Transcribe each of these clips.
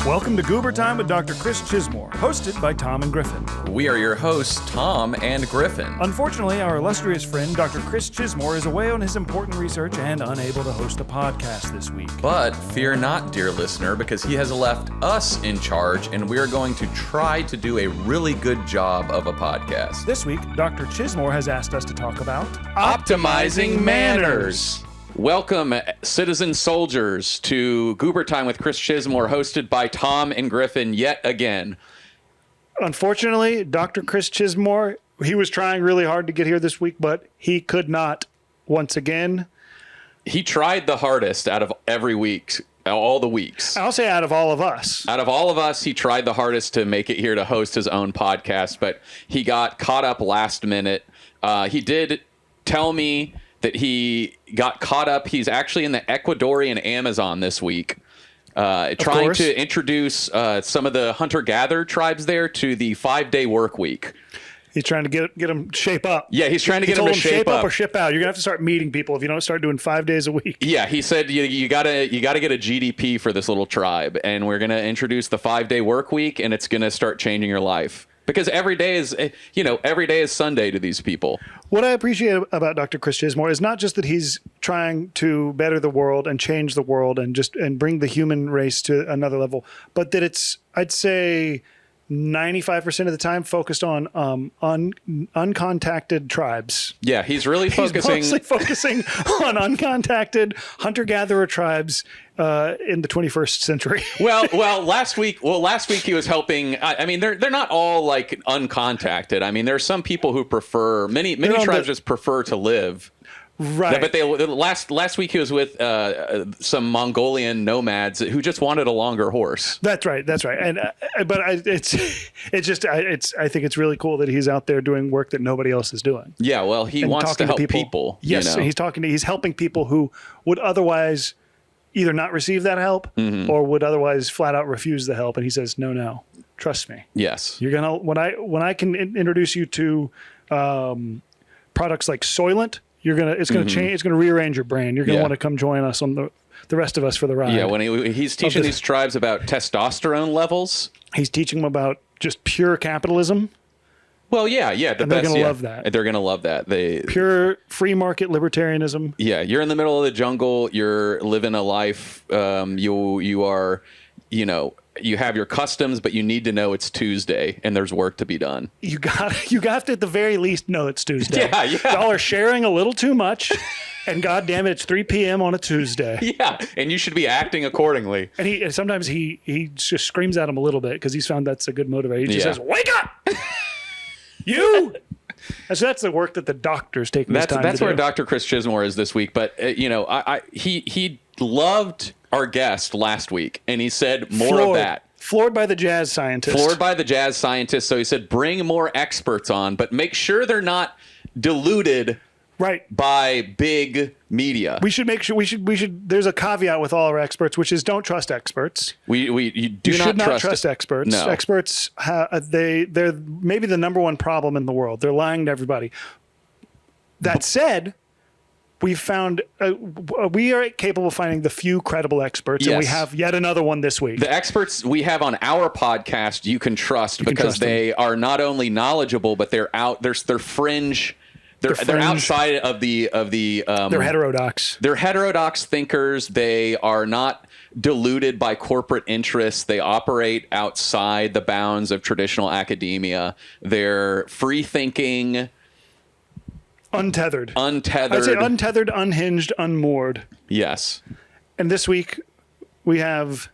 Welcome to Goober Time with Dr. Chris Chismore, hosted by Tom and Griffin. We are your hosts, Tom and Griffin. Unfortunately, our illustrious friend, Dr. Chris Chismore, is away on his important research and unable to host a podcast this week. But fear not, dear listener, because he has left us in charge, and we are going to try to do a really good job of a podcast. This week, Dr. Chismore has asked us to talk about Optimizing Manners. Welcome, citizen soldiers, to Goober Time with Chris Chismore, hosted by Tom and Griffin yet again. Unfortunately, Dr. Chris Chismore, he was trying really hard to get here this week, but he could not once again. He tried the hardest out of every week, all the weeks. I'll say out of all of us. Out of all of us, he tried the hardest to make it here to host his own podcast, but he got caught up last minute. He did tell me that he got caught up. He's actually in the Ecuadorian Amazon this week, trying to introduce some of the hunter-gatherer tribes there to the 5-day work week. He's trying to get them shape up. Yeah, he's trying to get them to shape up or ship out. You're gonna have to start meeting people if you don't start doing 5 days a week. Yeah, he said you gotta get a GDP for this little tribe, and we're gonna introduce the 5-day work week, and it's gonna start changing your life. Because every day is Sunday to these people. What I appreciate about Dr. Chris Chismore is not just that he's trying to better the world and change the world and bring the human race to another level, but that it's, I'd say, 95% of the time focused on uncontacted tribes. Yeah, he's really focusing. He's mostly focusing on uncontacted hunter-gatherer tribes in the 21st century. well, last week he was helping. I mean, they're not all like uncontacted. I mean, there's some people who prefer many tribes just prefer to live. Right. But last week he was with some Mongolian nomads who just wanted a longer horse. That's right. And I think it's really cool that he's out there doing work that nobody else is doing. Yeah, well, he wants to help people. Yes, he's helping people who would otherwise either not receive that help or would otherwise flat out refuse the help. And he says, no, trust me. Yes. You're gonna when I can introduce you to products like Soylent. It's gonna change. It's gonna rearrange your brain. You're gonna want to come join us on the rest of us for the ride. Yeah, when he's teaching these tribes about testosterone levels, he's teaching them about just pure capitalism. Well, yeah, they're gonna love that. They're gonna love that. Pure free market libertarianism. Yeah, you're in the middle of the jungle. You're living a life. You are, you have your customs, but you need to know it's Tuesday and there's work to be done. You got to at the very least know it's Tuesday. Yeah. Y'all are sharing a little too much, and God damn it, it's 3 p.m. on a Tuesday. Yeah, and you should be acting accordingly. And sometimes he just screams at him a little bit because he's found that's a good motivator. He just says, "Wake up, you!" So that's the work that the doctor's taking. That's where Dr. Chris Chismore is this week. But he loved our guest last week, and he said more of that. Floored by the jazz scientist. So he said, bring more experts on, but make sure they're not diluted by big media. We should make sure there's a caveat with all our experts, which is don't trust experts. You should not trust experts. No. Experts, they're maybe the number one problem in the world. They're lying to everybody. That said, we've found we are capable of finding the few credible experts, and we have yet another one this week. The experts we have on our podcast you can trust because they are not only knowledgeable, but they're fringe. They're outside of the. They're heterodox. They're heterodox thinkers. They are not diluted by corporate interests. They operate outside the bounds of traditional academia. They're free thinking. Untethered. I'd say untethered, unhinged, unmoored. Yes. And this week we have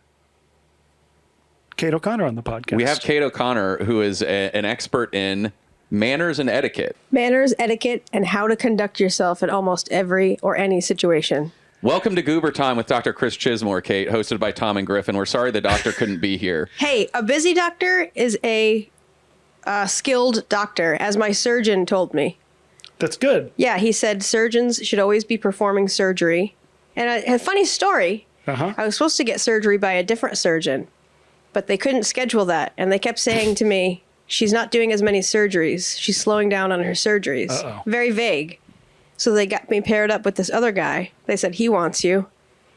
Kate O'Connor on the podcast. We have Kate O'Connor, who is an expert in manners and etiquette. Manners, etiquette, and how to conduct yourself in almost every or any situation. Welcome to Goober Time with Dr. Chris Chismore, Kate, hosted by Tom and Griffin. We're sorry the doctor couldn't be here. Hey, a busy doctor is a skilled doctor, as my surgeon told me. That's good. Yeah, he said surgeons should always be performing surgery. And a funny story, I was supposed to get surgery by a different surgeon, but they couldn't schedule that. And they kept saying to me, she's not doing as many surgeries. She's slowing down on her surgeries. Very vague. So they got me paired up with this other guy. They said, he wants you.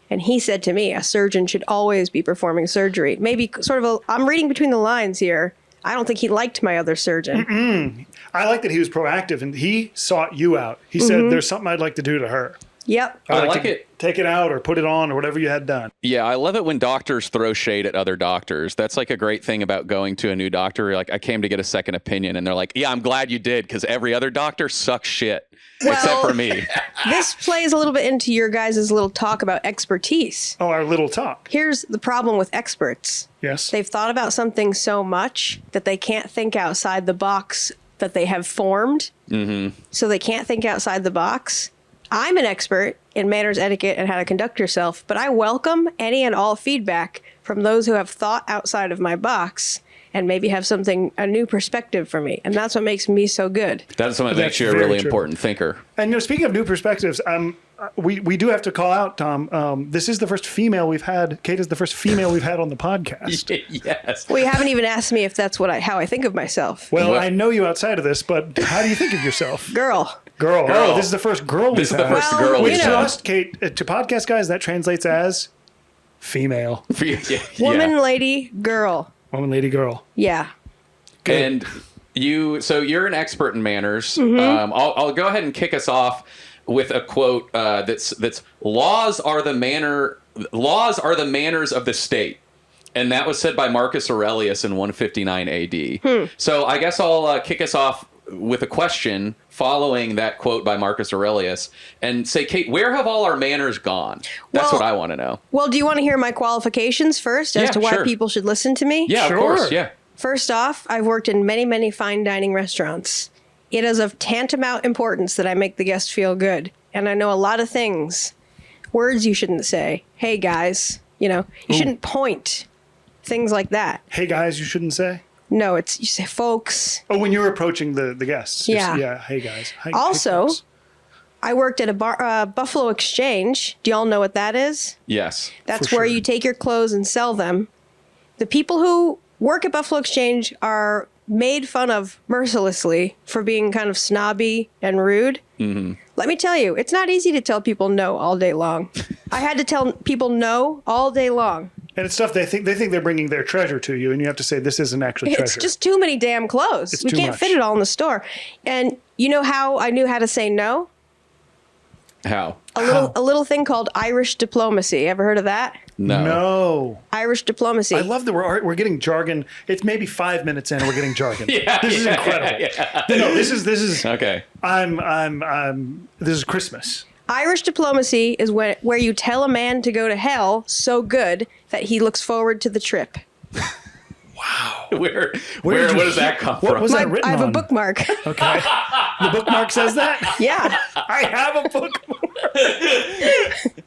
And he said to me, a surgeon should always be performing surgery. Maybe sort of I'm reading between the lines here. I don't think he liked my other surgeon. I like that he was proactive and he sought you out. He said, there's something I'd like to do to her. Yep. I I'd like to it. Take it out or put it on or whatever you had done. Yeah, I love it when doctors throw shade at other doctors. That's like a great thing about going to a new doctor. You're like, I came to get a second opinion. And they're like, yeah, I'm glad you did because every other doctor sucks shit except for me. This plays a little bit into your guys' little talk about expertise. Oh, our little talk. Here's the problem with experts. Yes. They've thought about something so much that they can't think outside the box that they have formed. So they can't think outside the box. I'm an expert in manners, etiquette, and how to conduct yourself, but I welcome any and all feedback from those who have thought outside of my box and maybe have a new perspective for me. And that's what makes me so good. That's what makes you a very really true. important thinker. And speaking of new perspectives, we do have to call out, Tom. This is the first female we've had. Kate is the first female we've had on the podcast. Yes. Well, you haven't even asked me if that's how I think of myself. Well, What? I know you outside of this, but how do you think of yourself? Girl. Girl. Girl. Oh, this is the first girl we've This is the had. first Well, girl you we've Which know. to had. us, Kate, to podcast guys, that translates as female. Yeah. Woman, lady, girl. Woman, lady, girl. Yeah. And you're an expert in manners. Mm-hmm. I'll go ahead and kick us off with a quote that's laws are the manners of the state. And that was said by Marcus Aurelius in 159 AD. So I guess I'll kick us off with a question following that quote by Marcus Aurelius and say, Kate, where have all our manners gone? That's Well- what I want to know. Well, do you want to hear my qualifications first as Yeah, to why sure. people should listen to me? Yeah, Sure. of course. Yeah. First off, I've worked in many, many fine dining restaurants. It is of tantamount importance that I make the guest feel good. And I know a lot of things. Words you shouldn't say. Hey, guys. You shouldn't point. Things like that. Hey, guys, you shouldn't say. No, you say folks. Oh, when you're approaching the guests. Yeah. Yeah. Hey, guys. Hey, Also, folks. I worked at a Buffalo Exchange. Do y'all know what that is? Yes. That's For where sure. you take your clothes and sell them. The people who work at Buffalo Exchange are made fun of mercilessly for being kind of snobby and rude. Mm-hmm. Let me tell you, it's not easy to tell people no all day long. I had to tell people no all day long. And it's stuff they think they're bringing their treasure to you, and you have to say this isn't actually treasure. It's just too many damn clothes. It's We too can't much. fit it all in the store. And you know how I knew how to say no? How? A little thing called Irish diplomacy. Ever heard of that? No. Irish diplomacy. I love that we're getting jargon. It's maybe 5 minutes in and we're getting jargon. This is incredible. No, this is Okay. This is Christmas. Irish diplomacy is where you tell a man to go to hell so good that he looks forward to the trip. Where did you what does that hear- come what from? was that written I have on? a bookmark. Okay. The bookmark says that? Yeah, I have a bookmark.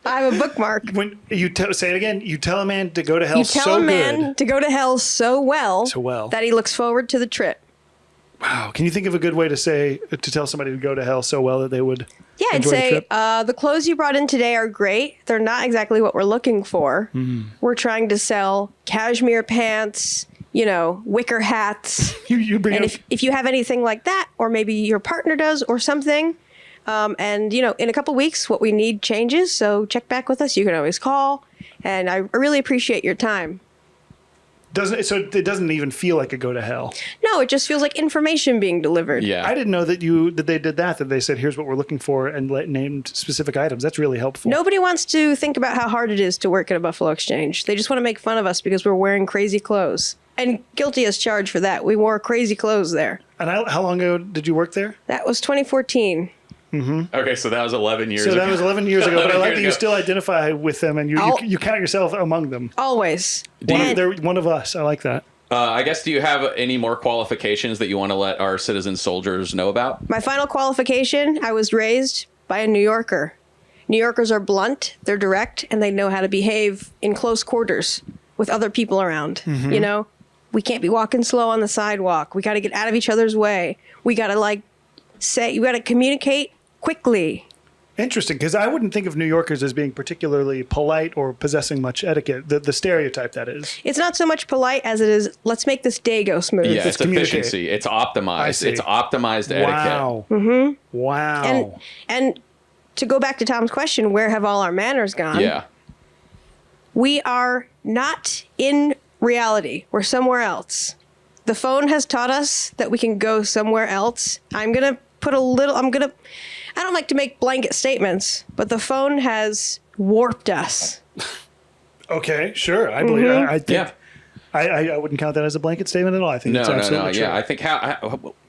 I have a bookmark. When you say it again, you tell a man to go to hell You tell so a man good. to go to hell so well, well. that he looks forward to the trip. Wow. Can you think of a good way to tell somebody to go to hell so well that they would Yeah, I'd enjoy the say trip? the clothes you brought in today are great. They're not exactly what we're looking for. We're trying to sell cashmere pants, wicker hats. You bring And up if you have anything like that, or maybe your partner does or something, and in a couple weeks, what we need changes. So check back with us. You can always call. And I really appreciate your time. it doesn't even feel like a go to hell. No, it just feels like information being delivered. Yeah. I didn't know that they did that they said here's what we're looking for and named specific items. That's really helpful. Nobody wants to think about how hard it is to work at a Buffalo Exchange. They just want to make fun of us because we're wearing crazy clothes. And guilty as charged for that. We wore crazy clothes there. And how long ago did you work there? That was 2014. Okay, so that was 11 years So ago. that was 11 years ago, but I 11 like years that you ago. still identify with them and you count yourself among them. Always. They're one of us. I like that. I guess, do you have any more qualifications that you want to let our citizen soldiers know about? My final qualification, I was raised by a New Yorker. New Yorkers are blunt, they're direct, and they know how to behave in close quarters with other people around. We can't be walking slow on the sidewalk. We got to get out of each other's way. We got to communicate quickly. Interesting, because I wouldn't think of New Yorkers as being particularly polite or possessing much etiquette. The stereotype that is. It's not so much polite as it is, let's make this day go smooth. Yeah, it's communicate. efficiency. It's I optimized. see. It's optimized etiquette. Wow. Mm-hmm. Wow. And to go back to Tom's question, where have all our manners gone? Yeah. We are not in reality. We're somewhere else. The phone has taught us that we can go somewhere else. I don't like to make blanket statements, but the phone has warped us. Okay, sure. I believe. Mm-hmm. I think. Yeah. I wouldn't count that as a blanket statement at all. I think it's No. absolutely true. Yeah, I think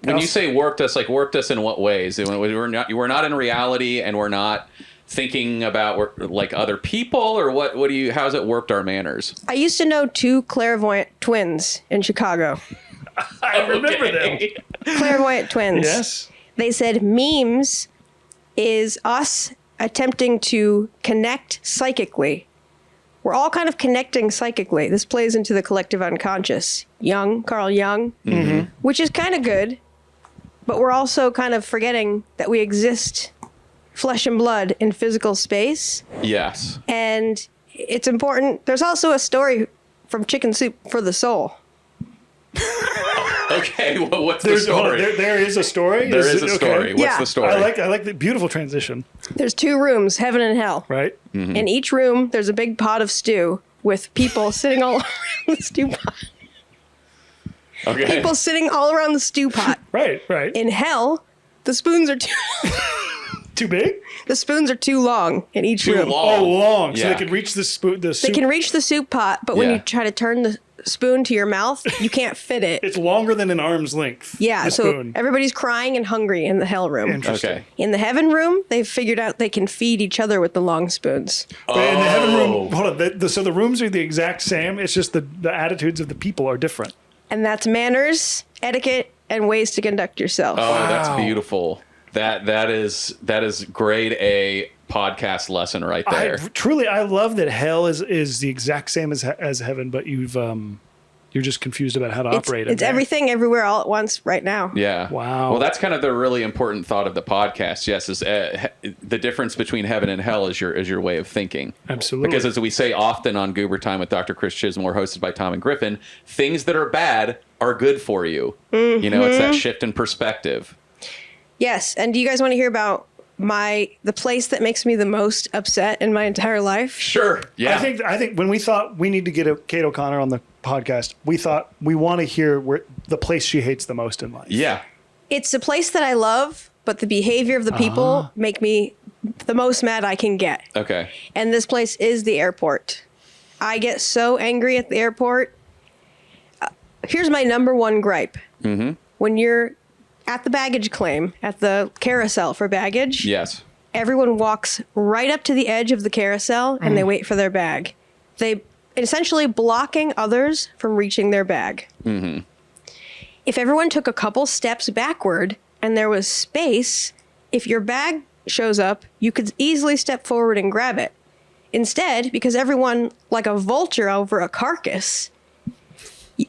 when you say warped us, like warped us in what ways? We're not in reality, and we're not thinking about like other people, or what? What do you? How's it warped our manners? I used to know two clairvoyant twins in Chicago. I remember them. Clairvoyant twins. Yes. They said memes is us attempting to connect psychically. We're all kind of connecting psychically. This plays into the collective unconscious. Carl Jung, which is kind of good, but we're also kind of forgetting that we exist flesh and blood in physical space. Yes. And it's important. There's also a story from Chicken Soup for the Soul. Okay. Well, what's the story? There is a story. There is a story. What's Yeah. the story? I like the beautiful transition. There's two rooms, heaven and hell. Right. In each room, there's a big pot of stew with people sitting all around the stew pot. Okay. People sitting all around the stew pot. Right. Right. In hell, the spoons are Too big? the spoons are too long in each Too room. long. Oh, long. So Yeah. they can reach the spoon. The They soup. can reach the soup pot, but when Yeah. you try to turn the spoon to your mouth, you can't fit it. It's longer than an arm's length. Yeah, the so spoon. everybody's crying and hungry in the hell room. Interesting. Okay. In the heaven room, they've figured out they can feed each other with the long spoons. But in the heaven Oh. room, hold on. So the rooms are the exact same. It's just the attitudes of the people are different. And that's manners, etiquette, and ways to conduct yourself. Oh, that's Wow. beautiful. That is grade A podcast lesson right there. I love that hell is the exact same as heaven, but you're just confused about how to operate it. It's everything everywhere all at once right now. Yeah. Wow. Well, that's kind of the really important thought of the podcast. Yes, is the difference between heaven and hell is your way of thinking. Absolutely. Because as we say often on Goober Time with Dr. Chris Chismore, hosted by Tom and Griffin, things that are bad are good for you. You know, it's that shift in perspective. Yes, and do you guys want to hear about the place that makes me the most upset in my entire life? Sure. Yeah. I think when we thought we need to get Kate O'Connor on the podcast, we thought we want to hear where the place she hates the most in life. Yeah. It's a place that I love, but the behavior of the people make me the most mad I can get. Okay. And this place is the airport. I get so angry at the airport. Here's my number one gripe. Mm-hmm. When you're at the baggage claim, at the carousel for baggage, Yes. everyone walks right up to the edge of the carousel and they wait for their bag. They essentially blocking others from reaching their bag. Mm-hmm. If everyone took a couple steps backward and there was space, if your bag shows up, you could easily step forward and grab it. Instead, because everyone, like a vulture over a carcass,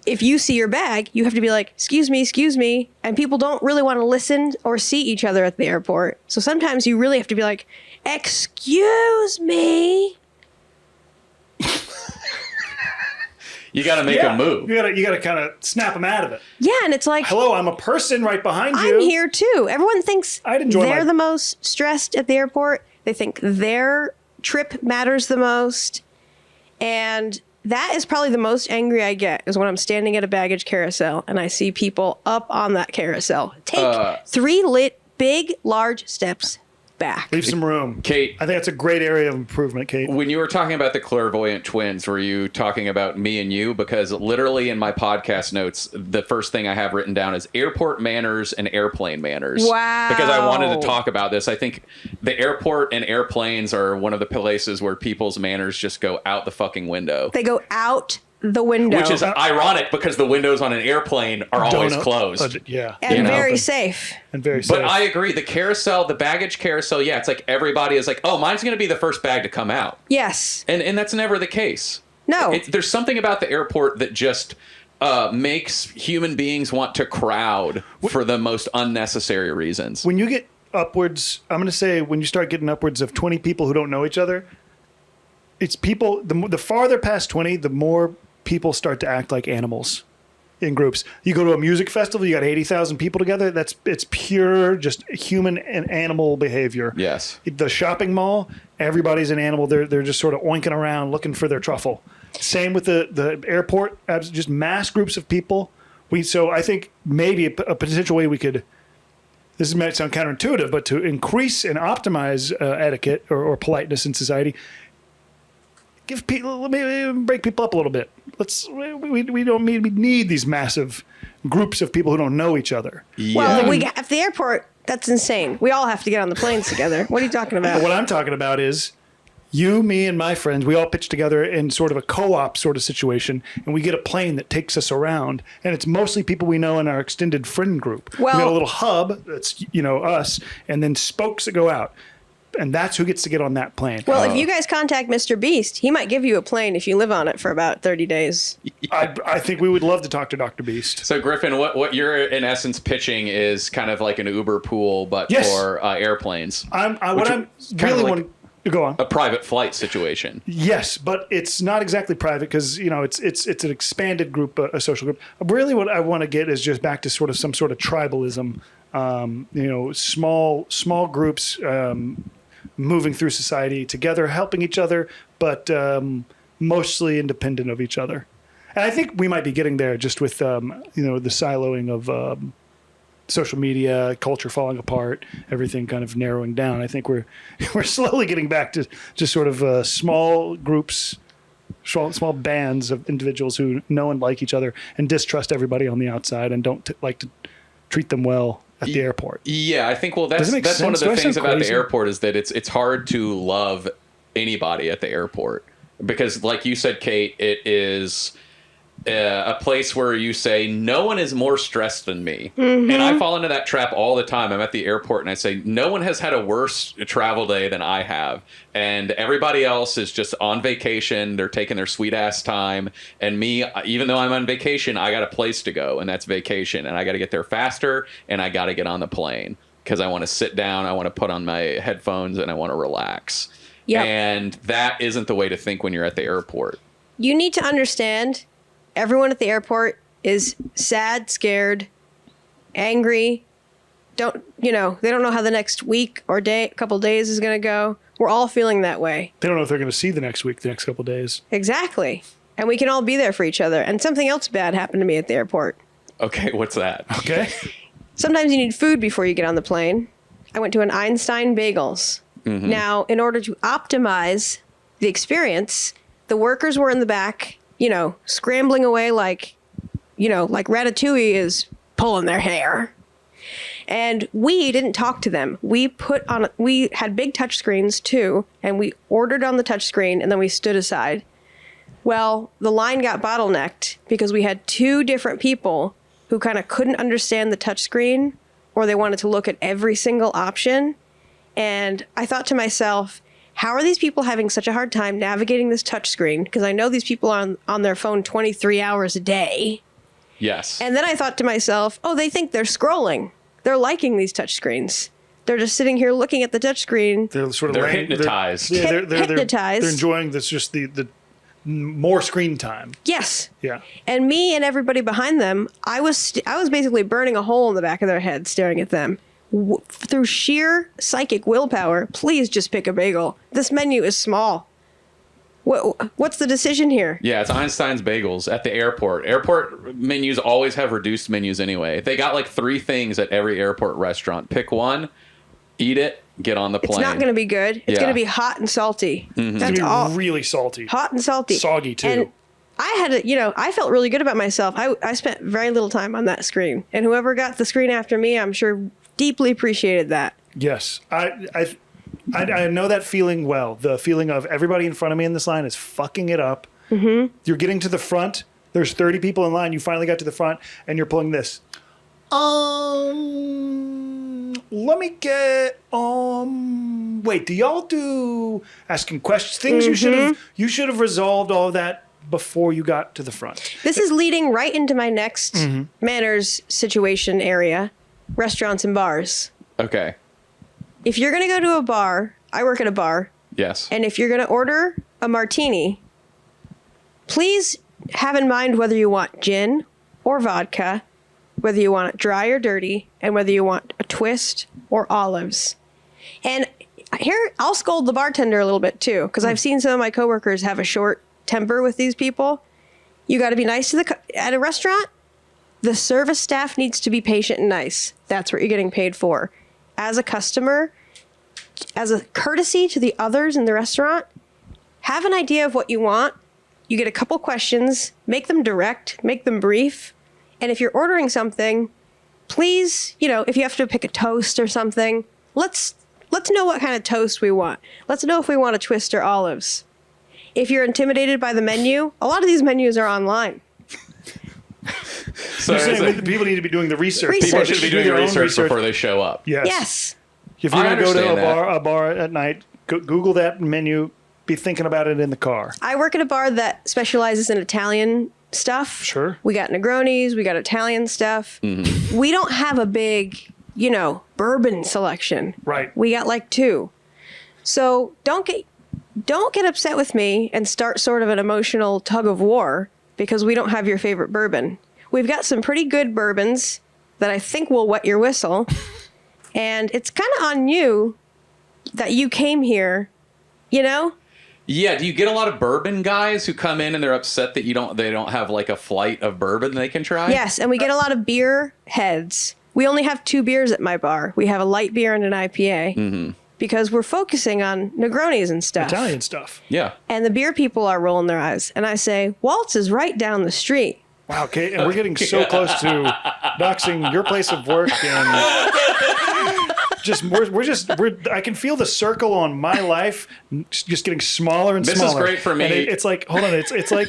if you see your bag, you have to be like, excuse me, and people don't really want to listen or see each other at the airport. So sometimes you really have to be like, excuse me. You got to make a move. You gotta kind of snap them out of it. Yeah, and it's like, Hello, I'm a person right behind you. I'm here too. Everyone thinks I'd enjoy they're my- the most stressed at the airport. They think their trip matters the most. And that is probably the most angry I get is when I'm standing at a baggage carousel and I see people up on that carousel. Take 3 big, large steps back. Leave some room. Kate. I think that's a great area of improvement, Kate. When you were talking about the clairvoyant twins, were you talking about me and you? Because literally in my podcast notes, the first thing I have written down is airport manners and airplane manners. Wow. Because I wanted to talk about this. I think the airport and airplanes are one of the places where people's manners just go out the fucking window. They go out the window. Which is ironic because the windows on an airplane are always closed. Yeah. and you know, very open. safe. And very safe. But I agree. The carousel, the baggage carousel, yeah, it's like everybody is like, oh, mine's going to be the first bag to come out. Yes. And that's never the case. No. There's something about the airport that just makes human beings want to crowd for the most unnecessary reasons. when you get upwards, I'm going to say when you start getting upwards of 20 people who don't know each other, it's people, the farther past 20, the more people start to act like animals. in groups. You go to a music festival, you got 80,000 people together. It's pure just human and animal behavior. Yes. The shopping mall, everybody's an animal. They're just sort of oinking around looking for their truffle. Same with the airport, just mass groups of people. So I think maybe a potential way we could, this might sound counterintuitive, but to increase and optimize etiquette or politeness in society, maybe break people up a little bit. We don't need these massive groups of people who don't know each other. Yeah. Well, at the airport, that's insane. We all have to get on the planes together. What are you talking about? What I'm talking about is you, me, and my friends, we all pitch together in sort of a co-op sort of situation, and we get a plane that takes us around, and it's mostly people we know in our extended friend group. Well, we got a little hub that's, us, and then spokes that go out. And that's who gets to get on that plane. Well, if you guys contact Mr. Beast, he might give you a plane if you live on it for about 30 days. I think we would love to talk to Dr. Beast. So Griffin, what you're in essence pitching is kind of like an Uber pool, but Yes. for airplanes. I'm kind really of like wanting to go on. a private flight situation. Yes, but it's not exactly private because it's an expanded group, a social group. Really, what I want to get is just back to sort of some sort of tribalism. Small groups moving through society together, helping each other, but mostly independent of each other. And I think we might be getting there just with the siloing of social media, culture falling apart, everything kind of narrowing down. I think we're slowly getting back to just sort of small groups, small bands of individuals who know and like each other and distrust everybody on the outside and don't like to treat them well at the airport. Yeah, I think that's make one of sense? Do the I things sound about crazy? the airport is that it's hard to love anybody at the airport because, like you said, Kate, it is a place where you say no one is more stressed than me, and I fall into that trap all the time. I'm at the airport and I say no one has had a worse travel day than I have, and everybody else is just on vacation. They're taking their sweet ass time, and me, even though I'm on vacation, I got a place to go, and that's vacation, and I got to get there faster, and I got to get on the plane because I want to sit down, I want to put on my headphones, and I want to relax. Yep. And that isn't the way to think when you're at the airport. You need to understand everyone at the airport is sad, scared, angry. They don't know how the next week or couple days is going to go. We're all feeling that way. They don't know if they're going to see the next week, the next couple of days. Exactly. And we can all be there for each other. And something else bad happened to me at the airport. Okay, what's that? Okay. Sometimes you need food before you get on the plane. I went to an Einstein Bagels. Mm-hmm. Now, in order to optimize the experience, the workers were in the back, scrambling away like Ratatouille is pulling their hair. And we didn't talk to them. We had big touch screens too, and we ordered on the touch screen and then we stood aside. Well, the line got bottlenecked because we had two different people who kind of couldn't understand the touch screen, or they wanted to look at every single option. And I thought to myself, how are these people having such a hard time navigating this touchscreen? Because I know these people are on their phone 23 hours a day. Yes. And then I thought to myself, oh, they think they're scrolling. They're liking these touchscreens. They're just sitting here looking at the touchscreen. They're hypnotized. They're Hypnotized. They're enjoying this, just the more screen time. Yes. Yeah. And me and everybody behind them, I was basically burning a hole in the back of their head staring at them. Through sheer psychic willpower, please just pick a bagel. This menu is small. What's the decision here? Yeah, it's Einstein's Bagels at the airport. Airport menus always have reduced menus anyway. They got like 3 things at every airport restaurant. Pick one, eat it, get on the plane. It's not going to be good. It's Yeah. going to be hot and salty. Mm-hmm. That's It's gonna all. be really salty. Hot and salty. Soggy, too. And I had I felt really good about myself. I spent very little time on that screen. And whoever got the screen after me, I'm sure deeply appreciated that. Yes. I know that feeling well. The feeling of everybody in front of me in this line is fucking it up. Mm-hmm. You're getting to the front. There's 30 people in line. You finally got to the front, and you're pulling this. Let me get. Wait. Do y'all do asking questions? Things you should have resolved all of that before you got to the front. This is leading right into my next manners situation area, restaurants and bars. Okay. If you're going to go to a bar, I work at a bar, Yes. and if you're going to order a martini, please have in mind whether you want gin or vodka, whether you want it dry or dirty, and whether you want a twist or olives. And here, I'll scold the bartender a little bit too, because I've seen some of my coworkers have a short temper with these people. You got to be nice to at a restaurant. The service staff needs to be patient and nice. That's what you're getting paid for. As a customer, as a courtesy to the others in the restaurant, have an idea of what you want. You get a couple questions, make them direct, make them brief. And if you're ordering something, please, if you have to pick a toast or something, let's know what kind of toast we want. Let's know if we want a twist or olives. If you're intimidated by the menu, a lot of these menus are online. So You're saying people need to be doing the research. people should be doing their the own research before they show up. Yes. Yes. If you're I going to go to understand a bar at night, Google that menu, be thinking about it in the car. I work at a bar that specializes in Italian stuff. Sure. We got Negronis, we got Italian stuff. Mm-hmm. We don't have a big, bourbon selection. Right. We got like 2. So don't get upset with me and start sort of an emotional tug of war because we don't have your favorite bourbon. We've got some pretty good bourbons that I think will wet your whistle. And it's kind of on you that you came here, Yeah, do you get a lot of bourbon guys who come in and they're upset that they don't have like a flight of bourbon they can try? Yes, and we get a lot of beer heads. We only have 2 beers at my bar. We have a light beer and an IPA because we're focusing on Negronis and stuff. Italian stuff. Yeah. And the beer people are rolling their eyes. And I say, Waltz is right down the street. Wow, Kate, and we're getting so close to doxing your place of work, and I can feel the circle on my life just getting smaller and This smaller. is great for me. And it's like, hold on, it's like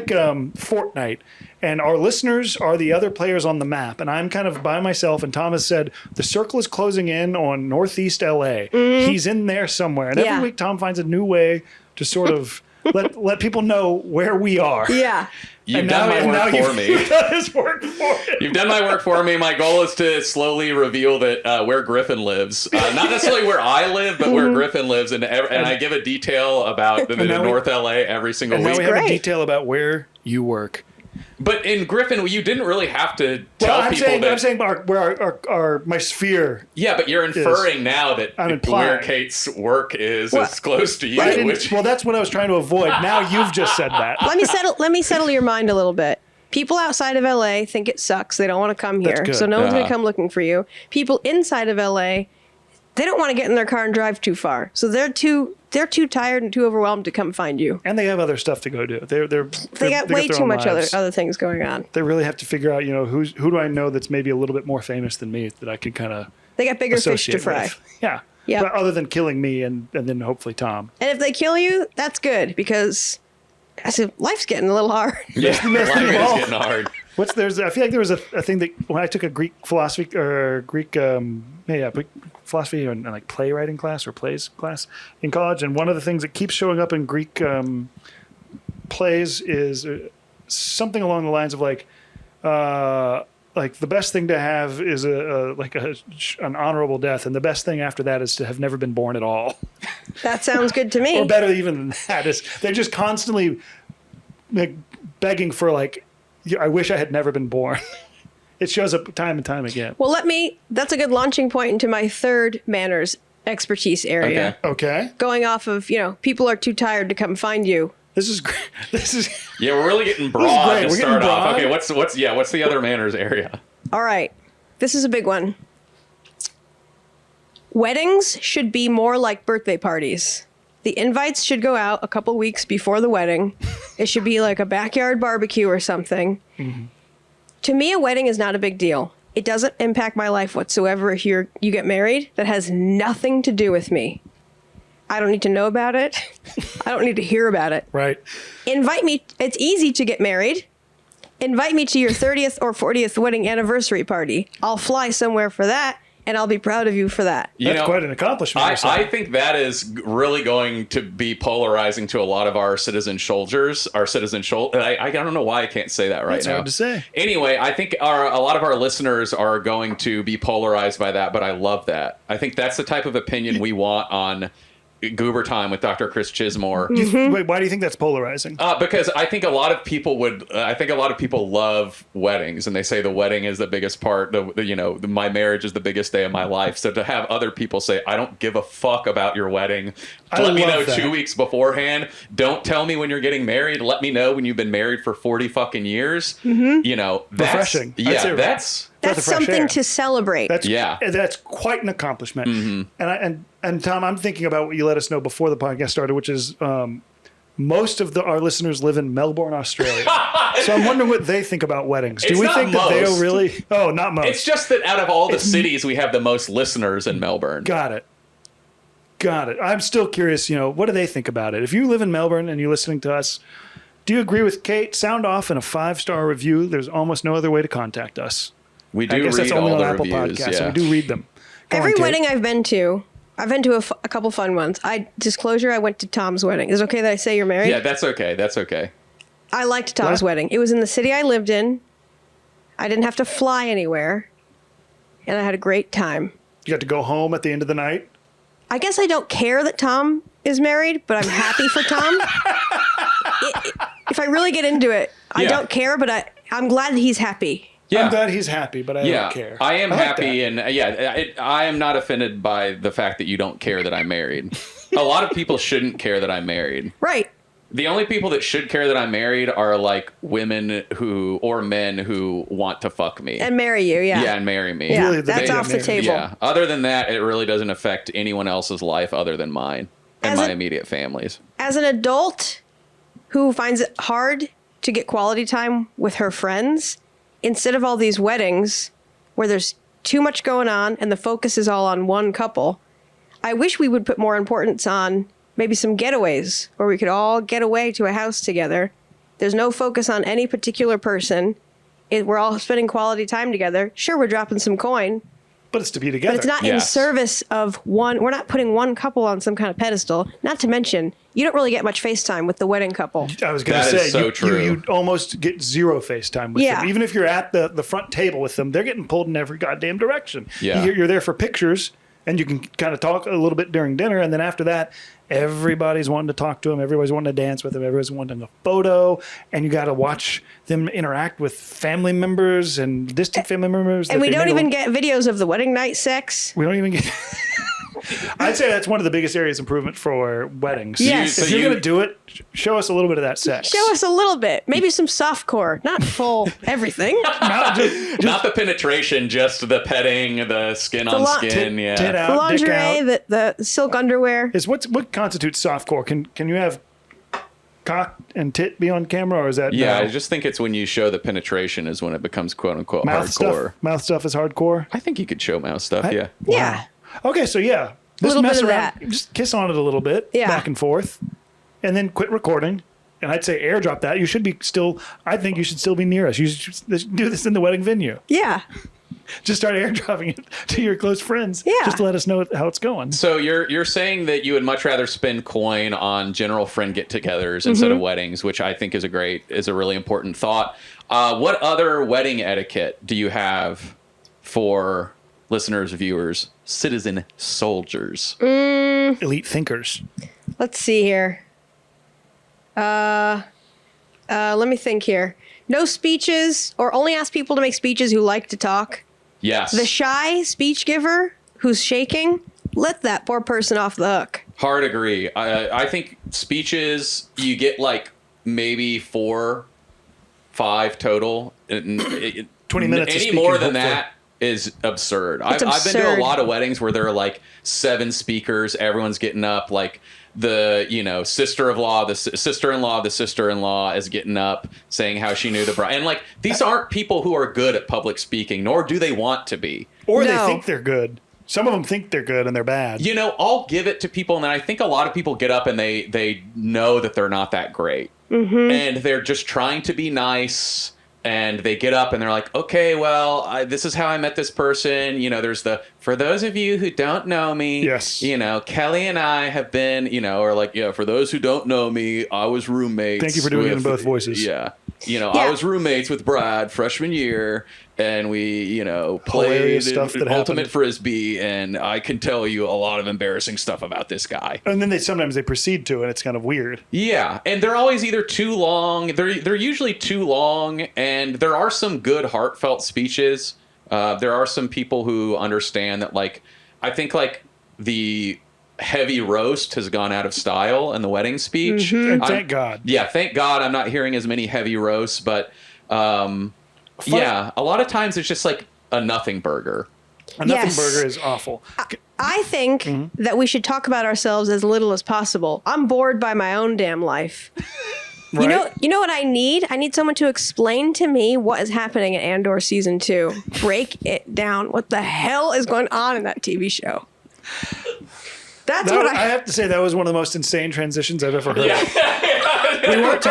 Fortnite, and our listeners are the other players on the map, and I'm kind of by myself. And Thomas said the circle is closing in on Northeast LA. He's in there somewhere, and every week Tom finds a new way to sort of let people know where we are. Yeah. You've done my work for me. You've done his work for him. You've done my work for me. My goal is to slowly reveal that where Griffin lives. Not necessarily where I live, but where Griffin lives. And I give a detail about the North LA every single And week. now we have Great. a detail about where you work. But in Griffin, you didn't really have to tell Well, I'm people saying where my sphere. Yeah, but you're inferring now that I'm where implying. Kate's work is Well, as close to you. I didn't- Which, well, that's what I was trying to avoid. Now you've just said that. Let me settle your mind a little bit. People outside of LA think it sucks. They don't want to come here. That's good. So no one's going to Uh-huh. come looking for you. People inside of LA, they don't want to get in their car and drive too far. So they're too tired and too overwhelmed to come find you. And they have other stuff to go do. They got way their too own much lives. other things going on. They really have to figure out, who do I know that's maybe a little bit more famous than me that I can kind of They got bigger fish associate to fry. with. Yeah. Yep. But other than killing me and then hopefully Tom. And if they kill you, that's good because I said life's getting a little hard. yeah, life is all. getting hard. I feel like there was a thing that when I took a Greek philosophy or Greek philosophy and like playwriting class or plays class in college, and one of the things that keeps showing up in Greek plays is something along the lines of like the best thing to have is an honorable death, and the best thing after that is to have never been born at all. That sounds good to me. Or better even than that is they're just constantly like begging for like, I wish I had never been born. It shows up time and time again. Well, that's a good launching point into my third manners expertise area. Okay. Okay, Going off of, people are too tired to come find you. this is great. This is Yeah, we're really getting broad great. to We're start getting off. broad. Okay, what's the other manners area? All right. This is a big one. Weddings should be more like birthday parties. The invites should go out a couple weeks before the wedding. It should be like a backyard barbecue or something. Mm-hmm. To me, a wedding is not a big deal. It doesn't impact my life whatsoever if you get married. That has nothing to do with me. I don't need to know about it. I don't need to hear about it. right. Invite me. It's easy to get married. Invite me to your 30th or 40th wedding anniversary party. I'll fly somewhere for that, and I'll be proud of you for that. That's quite an accomplishment. or I something. think that is really going to be polarizing to a lot of our citizen soldiers. I don't know why I can't say that right That's now. hard to say. Anyway, I think a lot of our listeners are going to be polarized by that, but I love that. I think that's the type of opinion we want on Goober Time with Dr. Chris Chismore. Wait, why do you think that's polarizing? Because I think a lot of people love weddings, and they say the wedding is the biggest part. My marriage is the biggest day of my life. So to have other people say, "I don't give a fuck about your wedding," let me know love that. 2 weeks beforehand. Don't tell me when you're getting married. Let me know when you've been married for 40 fucking years. That's Refreshing. I'd Yeah, say that's breath That's of fresh something air. to celebrate. That's quite an accomplishment. And Tom, I'm thinking about what you let us know before the podcast started, which is most of our listeners live in Melbourne, Australia. So I'm wondering what they think about weddings. Do It's we not think that they most. are really? Oh, not most. It's just that out of all the cities, we have the most listeners in Melbourne. Got it. I'm still curious. What do they think about it? If you live in Melbourne and you're listening to us, do you agree with Kate? Sound off in a 5-star review. There's almost no other way to contact us. We do I guess read that's only all on the Apple reviews. Podcasts. Yeah. So we do read them. Go Every on, Kate. wedding I've been to a couple fun ones. Disclosure, I went to Tom's wedding. Is it okay that I say you're married? Yeah, that's okay. That's okay. I liked Tom's What? wedding. It was in the city I lived in. I didn't have to fly anywhere. And I had a great time. You got to go home at the end of the night. I guess I don't care that Tom is married, but I'm happy for Tom. If I really get into it, I Yeah. don't care, but I'm glad that he's happy. Yeah. I'm glad he's happy, but I don't care. I am like happy, that. and I am not offended by the fact that you don't care that I'm married. A lot of people shouldn't care that I'm married. Right. The only people that should care that I'm married are like women or men who want to fuck me. And marry you, yeah. Yeah, and marry me. Yeah, Really, that's they off the get married. table. Yeah. Other than that, it really doesn't affect anyone else's life other than mine and As my a- immediate families. As an adult who finds it hard to get quality time with her friends, instead of all these weddings where there's too much going on and the focus is all on one couple, I wish we would put more importance on maybe some getaways where we could all get away to a house together. There's no focus on any particular person. We're all spending quality time together. Sure, we're dropping some coin, But it's to be together. but it's not in Yes. service of one. We're not putting one couple on some kind of pedestal. Not to mention, you don't really get much FaceTime with the wedding couple. I was going to That is say, so true. you almost get zero FaceTime with Yeah. them. Even if you're at the front table with them, they're getting pulled in every goddamn direction. Yeah. You're there for pictures, and you can kind of talk a little bit during dinner, and then after that, everybody's wanting to talk to them. Everybody's wanting to dance with them. Everybody's wanting a photo, and you got to watch them interact with family members and distant family members. And that we they don't may even not- get videos of the wedding night sex. We don't even get. I'd say that's one of the biggest areas of improvement for weddings. Yes. If So you're you- going to do it, show us a little bit of that sex. Show us a little bit, maybe some softcore, not full everything. Not just Not the penetration, just the petting, the skin on lo- skin. tit Yeah. out, The dick lingerie, out. the silk underwear. Is what constitutes softcore? Can you have cock and tit be on camera, or is that Yeah, no? I just think it's when you show the penetration is when it becomes quote unquote mouth hardcore. stuff? Mouth stuff is hardcore. I think you could show mouth stuff, yeah. Yeah. Okay, so yeah, just Little mess bit of around, that. just kiss on it a little bit, Yeah. back and forth, and then quit recording. And I'd say airdrop that. You should be still. I think you should still be near us. You should do this in the wedding venue. Yeah. Just start airdropping it to your close friends. Yeah. Just to let us know how it's going. So you're saying that you would much rather spend coin on general friend get-togethers instead of weddings, which I think is a really important thought. What other wedding etiquette do you have for listeners, viewers, citizen soldiers? Elite thinkers. Let's see here. Let me think here. No speeches, or only ask people to make speeches who like to talk. Yes. The shy speech giver who's shaking, let that poor person off the hook. Hard agree. I think speeches, you get like maybe 4, 5 total. 20 minutes of Any speaking, more than hopefully. that is absurd. It's I've been to a absurd. lot of weddings where there are like 7 speakers. Everyone's getting up. Like the sister-in-law, the sister-in-law is getting up saying how she knew the bride. And like these aren't people who are good at public speaking, nor do they want to be. Or they No. think they're good. Some of them think they're good and they're bad. I'll give it to people, and then I think a lot of people get up and they know that they're not that great, and they're just trying to be nice, and they get up and they're like, okay, well, this is how I met this person. There's for those of you who don't know me, Yes. Kelly and I have been, or like, for those who don't know me, I was roommates. Thank you for doing it in with-" both voices. Yeah. I was roommates with Brad freshman year, and we, played Hilarious stuff that Ultimate happened. Frisbee, and I can tell you a lot of embarrassing stuff about this guy. And then sometimes they proceed to, and it's kind of weird. Yeah, and they're always either too long. They're usually too long, and there are some good heartfelt speeches. There are some people who understand that, like, I think like the heavy roast has gone out of style in the wedding speech. And thank God. Yeah, thank God I'm not hearing as many heavy roasts, but yeah, a lot of times it's just like a nothing burger. A nothing Yes. burger is awful. I think that we should talk about ourselves as little as possible. I'm bored by my own damn life. Right? You know what I need? I need someone to explain to me what is happening in Andor season 2. Break it down. What the hell is going on in that TV show? That's That- what I have to say that was one of the most insane transitions I've ever heard. We weren't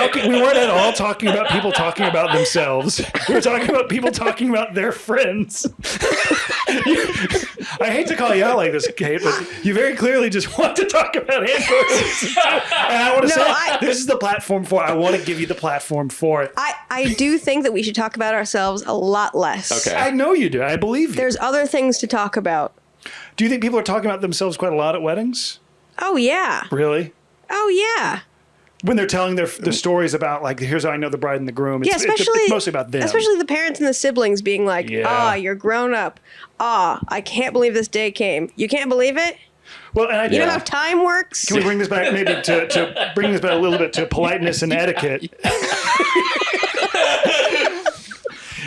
at all talking about people talking about themselves. We were talking about people talking about their friends. I hate to call you out like this, Kate, but you very clearly just want to talk about Andor season 2. And I want to say, this is the platform for it. I want to give you the platform for it. I do think that we should talk about ourselves a lot less. Okay. I know you do. I believe you. There's other things to talk about. Do you think people are talking about themselves quite a lot at weddings? Oh, yeah. Really? Oh, yeah. When they're telling their stories about, like, here's how I know the bride and the groom. Yeah, especially it's mostly about them. Especially the parents and the siblings being like, Yeah. you're grown up. I can't believe this day came. You can't believe it? Well, and I You know how time works? Can we bring this back maybe to bring this back a little bit to politeness and etiquette?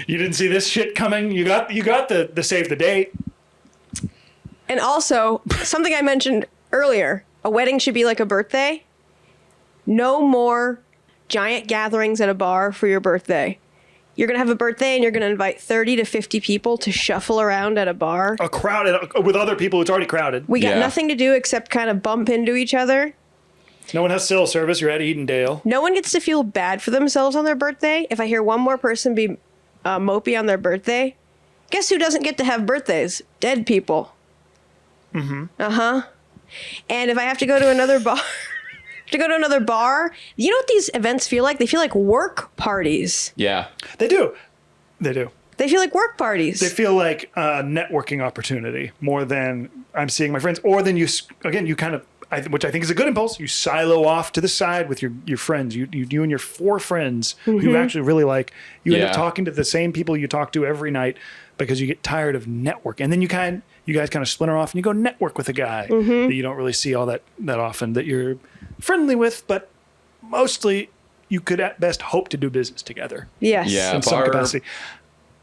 You didn't see this shit coming. You got the save the date. And also, something I mentioned earlier, a wedding should be like a birthday. No more giant gatherings at a bar for your birthday. You're going to have a birthday and you're going to invite 30 to 50 people to shuffle around at a bar. A crowd with other people. It's already crowded. We got Yeah. nothing to do except kind of bump into each other. No one has cell service. You're at Edendale. No one gets to feel bad for themselves on their birthday. If I hear one more person be mopey on their birthday, guess who doesn't get to have birthdays? Dead people. Mm-hmm. Uh-huh. And if I have to go to another bar, you know what these events feel like? They feel like work parties. Yeah. They do. They do. They feel like work parties. They feel like a networking opportunity more than I'm seeing my friends. Or then you kind of, which I think is a good impulse. You silo off to the side with your friends. You and your 4 friends who you actually really like. You end up Yeah. talking to the same people you talk to every night because you get tired of network. And then you guys kind of splinter off and you go network with a guy that you don't really see all that often, that you're friendly with, but mostly you could at best hope to do business together. yes. Yeah. In some capacity.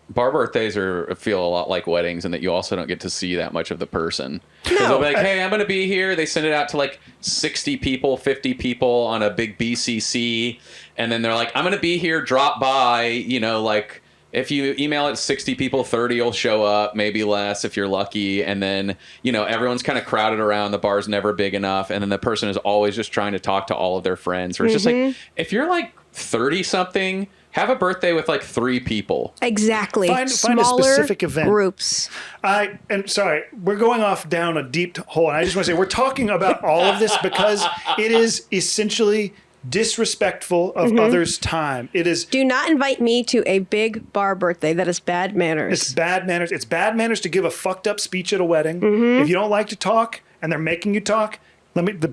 Bar birthdays feel a lot like weddings, in that you also don't get to see that much of the person. 'Cause No. they'll be like, hey, I'm going to be here. They send it out to like 60 people, 50 people on a big BCC. And then they're like, I'm going to be here, drop by, like if you email it 60 people, 30 will show up, maybe less if you're lucky. And then, everyone's kind of crowded around. The bar's never big enough. And then the person is always just trying to talk to all of their friends. Or it's just like, if you're like 30 something, have a birthday with like 3 people. Exactly. Find a Smaller specific event. groups. And sorry, we're going off down a deep hole. And I just want to say, we're talking about all of this because it is essentially disrespectful of others' time. It is. Do not invite me to a big bar birthday. That is bad manners. It's bad manners. It's bad manners to give a fucked up speech at a wedding. If you don't like to talk and they're making you talk,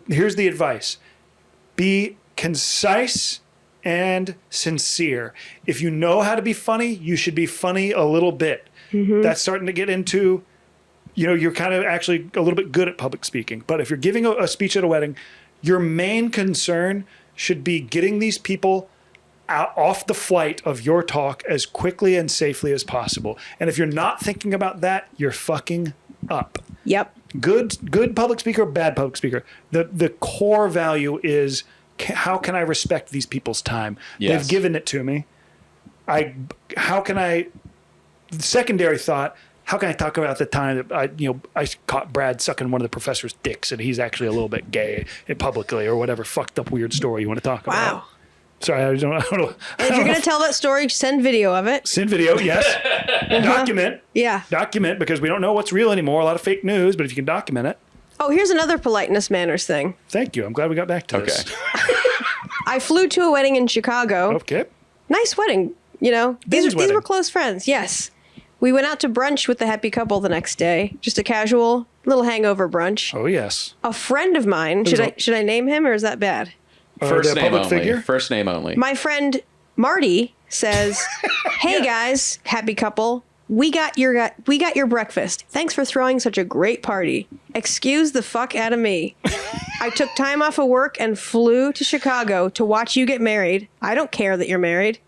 here's the advice: be concise and sincere. If you know how to be funny, you should be funny a little bit. That's starting to get into, you're kind of actually a little bit good at public speaking. But if you're giving a speech at a wedding, your main concern should be getting these people off the flight of your talk as quickly and safely as possible. And if you're not thinking about that, you're fucking up. Yep. Good public speaker, bad public speaker. The core value is, how can I respect these people's time? Yes. They've given it to me. Secondary thought, how can I talk about the time that I caught Brad sucking one of the professor's dicks and he's actually a little bit gay publicly, or whatever fucked up weird story you want to talk about. Wow. Sorry, I don't know. If you're going to tell that story, send video of it. Send video, yes. Document. Yeah. Document, because we don't know what's real anymore. A lot of fake news, but if you can document it. Oh, here's another politeness manners thing. Thank you. I'm glad we got back to this. I flew to a wedding in Chicago. Okay. Nice wedding. Ben's These wedding. were close friends. Yes. We went out to brunch with the happy couple the next day. Just a casual little hangover brunch. Oh yes. A friend of mine, should I name him or is that bad? First the name public only. figure? First name only. My friend Marty says, "Hey guys, happy couple. We got your breakfast. Thanks for throwing such a great party. Excuse the fuck out of me. I took time off of work and flew to Chicago to watch you get married. I don't care that you're married.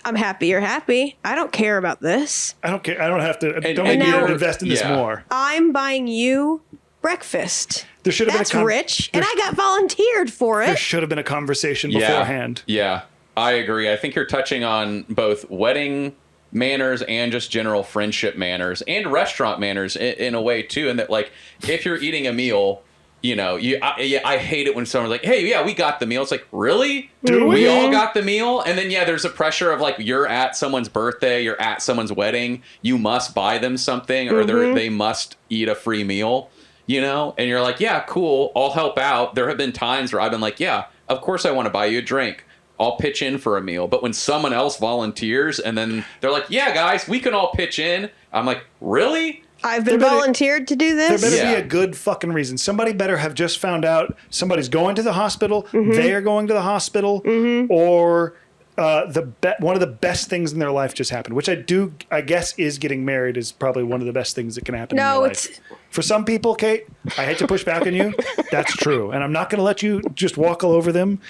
I'm happy you're happy. I don't care about this. I don't care. I don't have to. Don't and make me now- invest in this Yeah. more. I'm buying you breakfast. There should have been That's a rich, and I got volunteered for There it. should have been a conversation Yeah. beforehand. Yeah, I agree. I think you're touching on both wedding manners and just general friendship manners and restaurant manners in a way too. And that, like, if you're eating a meal, I hate it when someone's like, "Hey, yeah, we got the meal." It's like, really? Do we we? all got the meal? And then there's a pressure of like, you're at someone's birthday, you're at someone's wedding, you must buy them something, or they must eat a free meal. And you're like, yeah, cool, I'll help out. There have been times where I've been like, yeah, of course I want to buy you a drink. I'll pitch in for a meal. But when someone else volunteers and then they're like, yeah, guys, we can all pitch in. I'm like, really? I've been There better- volunteered to do There this. better Yeah. be a good fucking reason. Somebody better have just found out somebody's going to the hospital. Mm-hmm. They are going to the hospital, or one of the best things in their life just happened. Which I guess is getting married is probably one of the best things that can happen. No, in your it's- life. For some people, Kate. I hate to push back on you. That's true, and I'm not going to let you just walk all over them.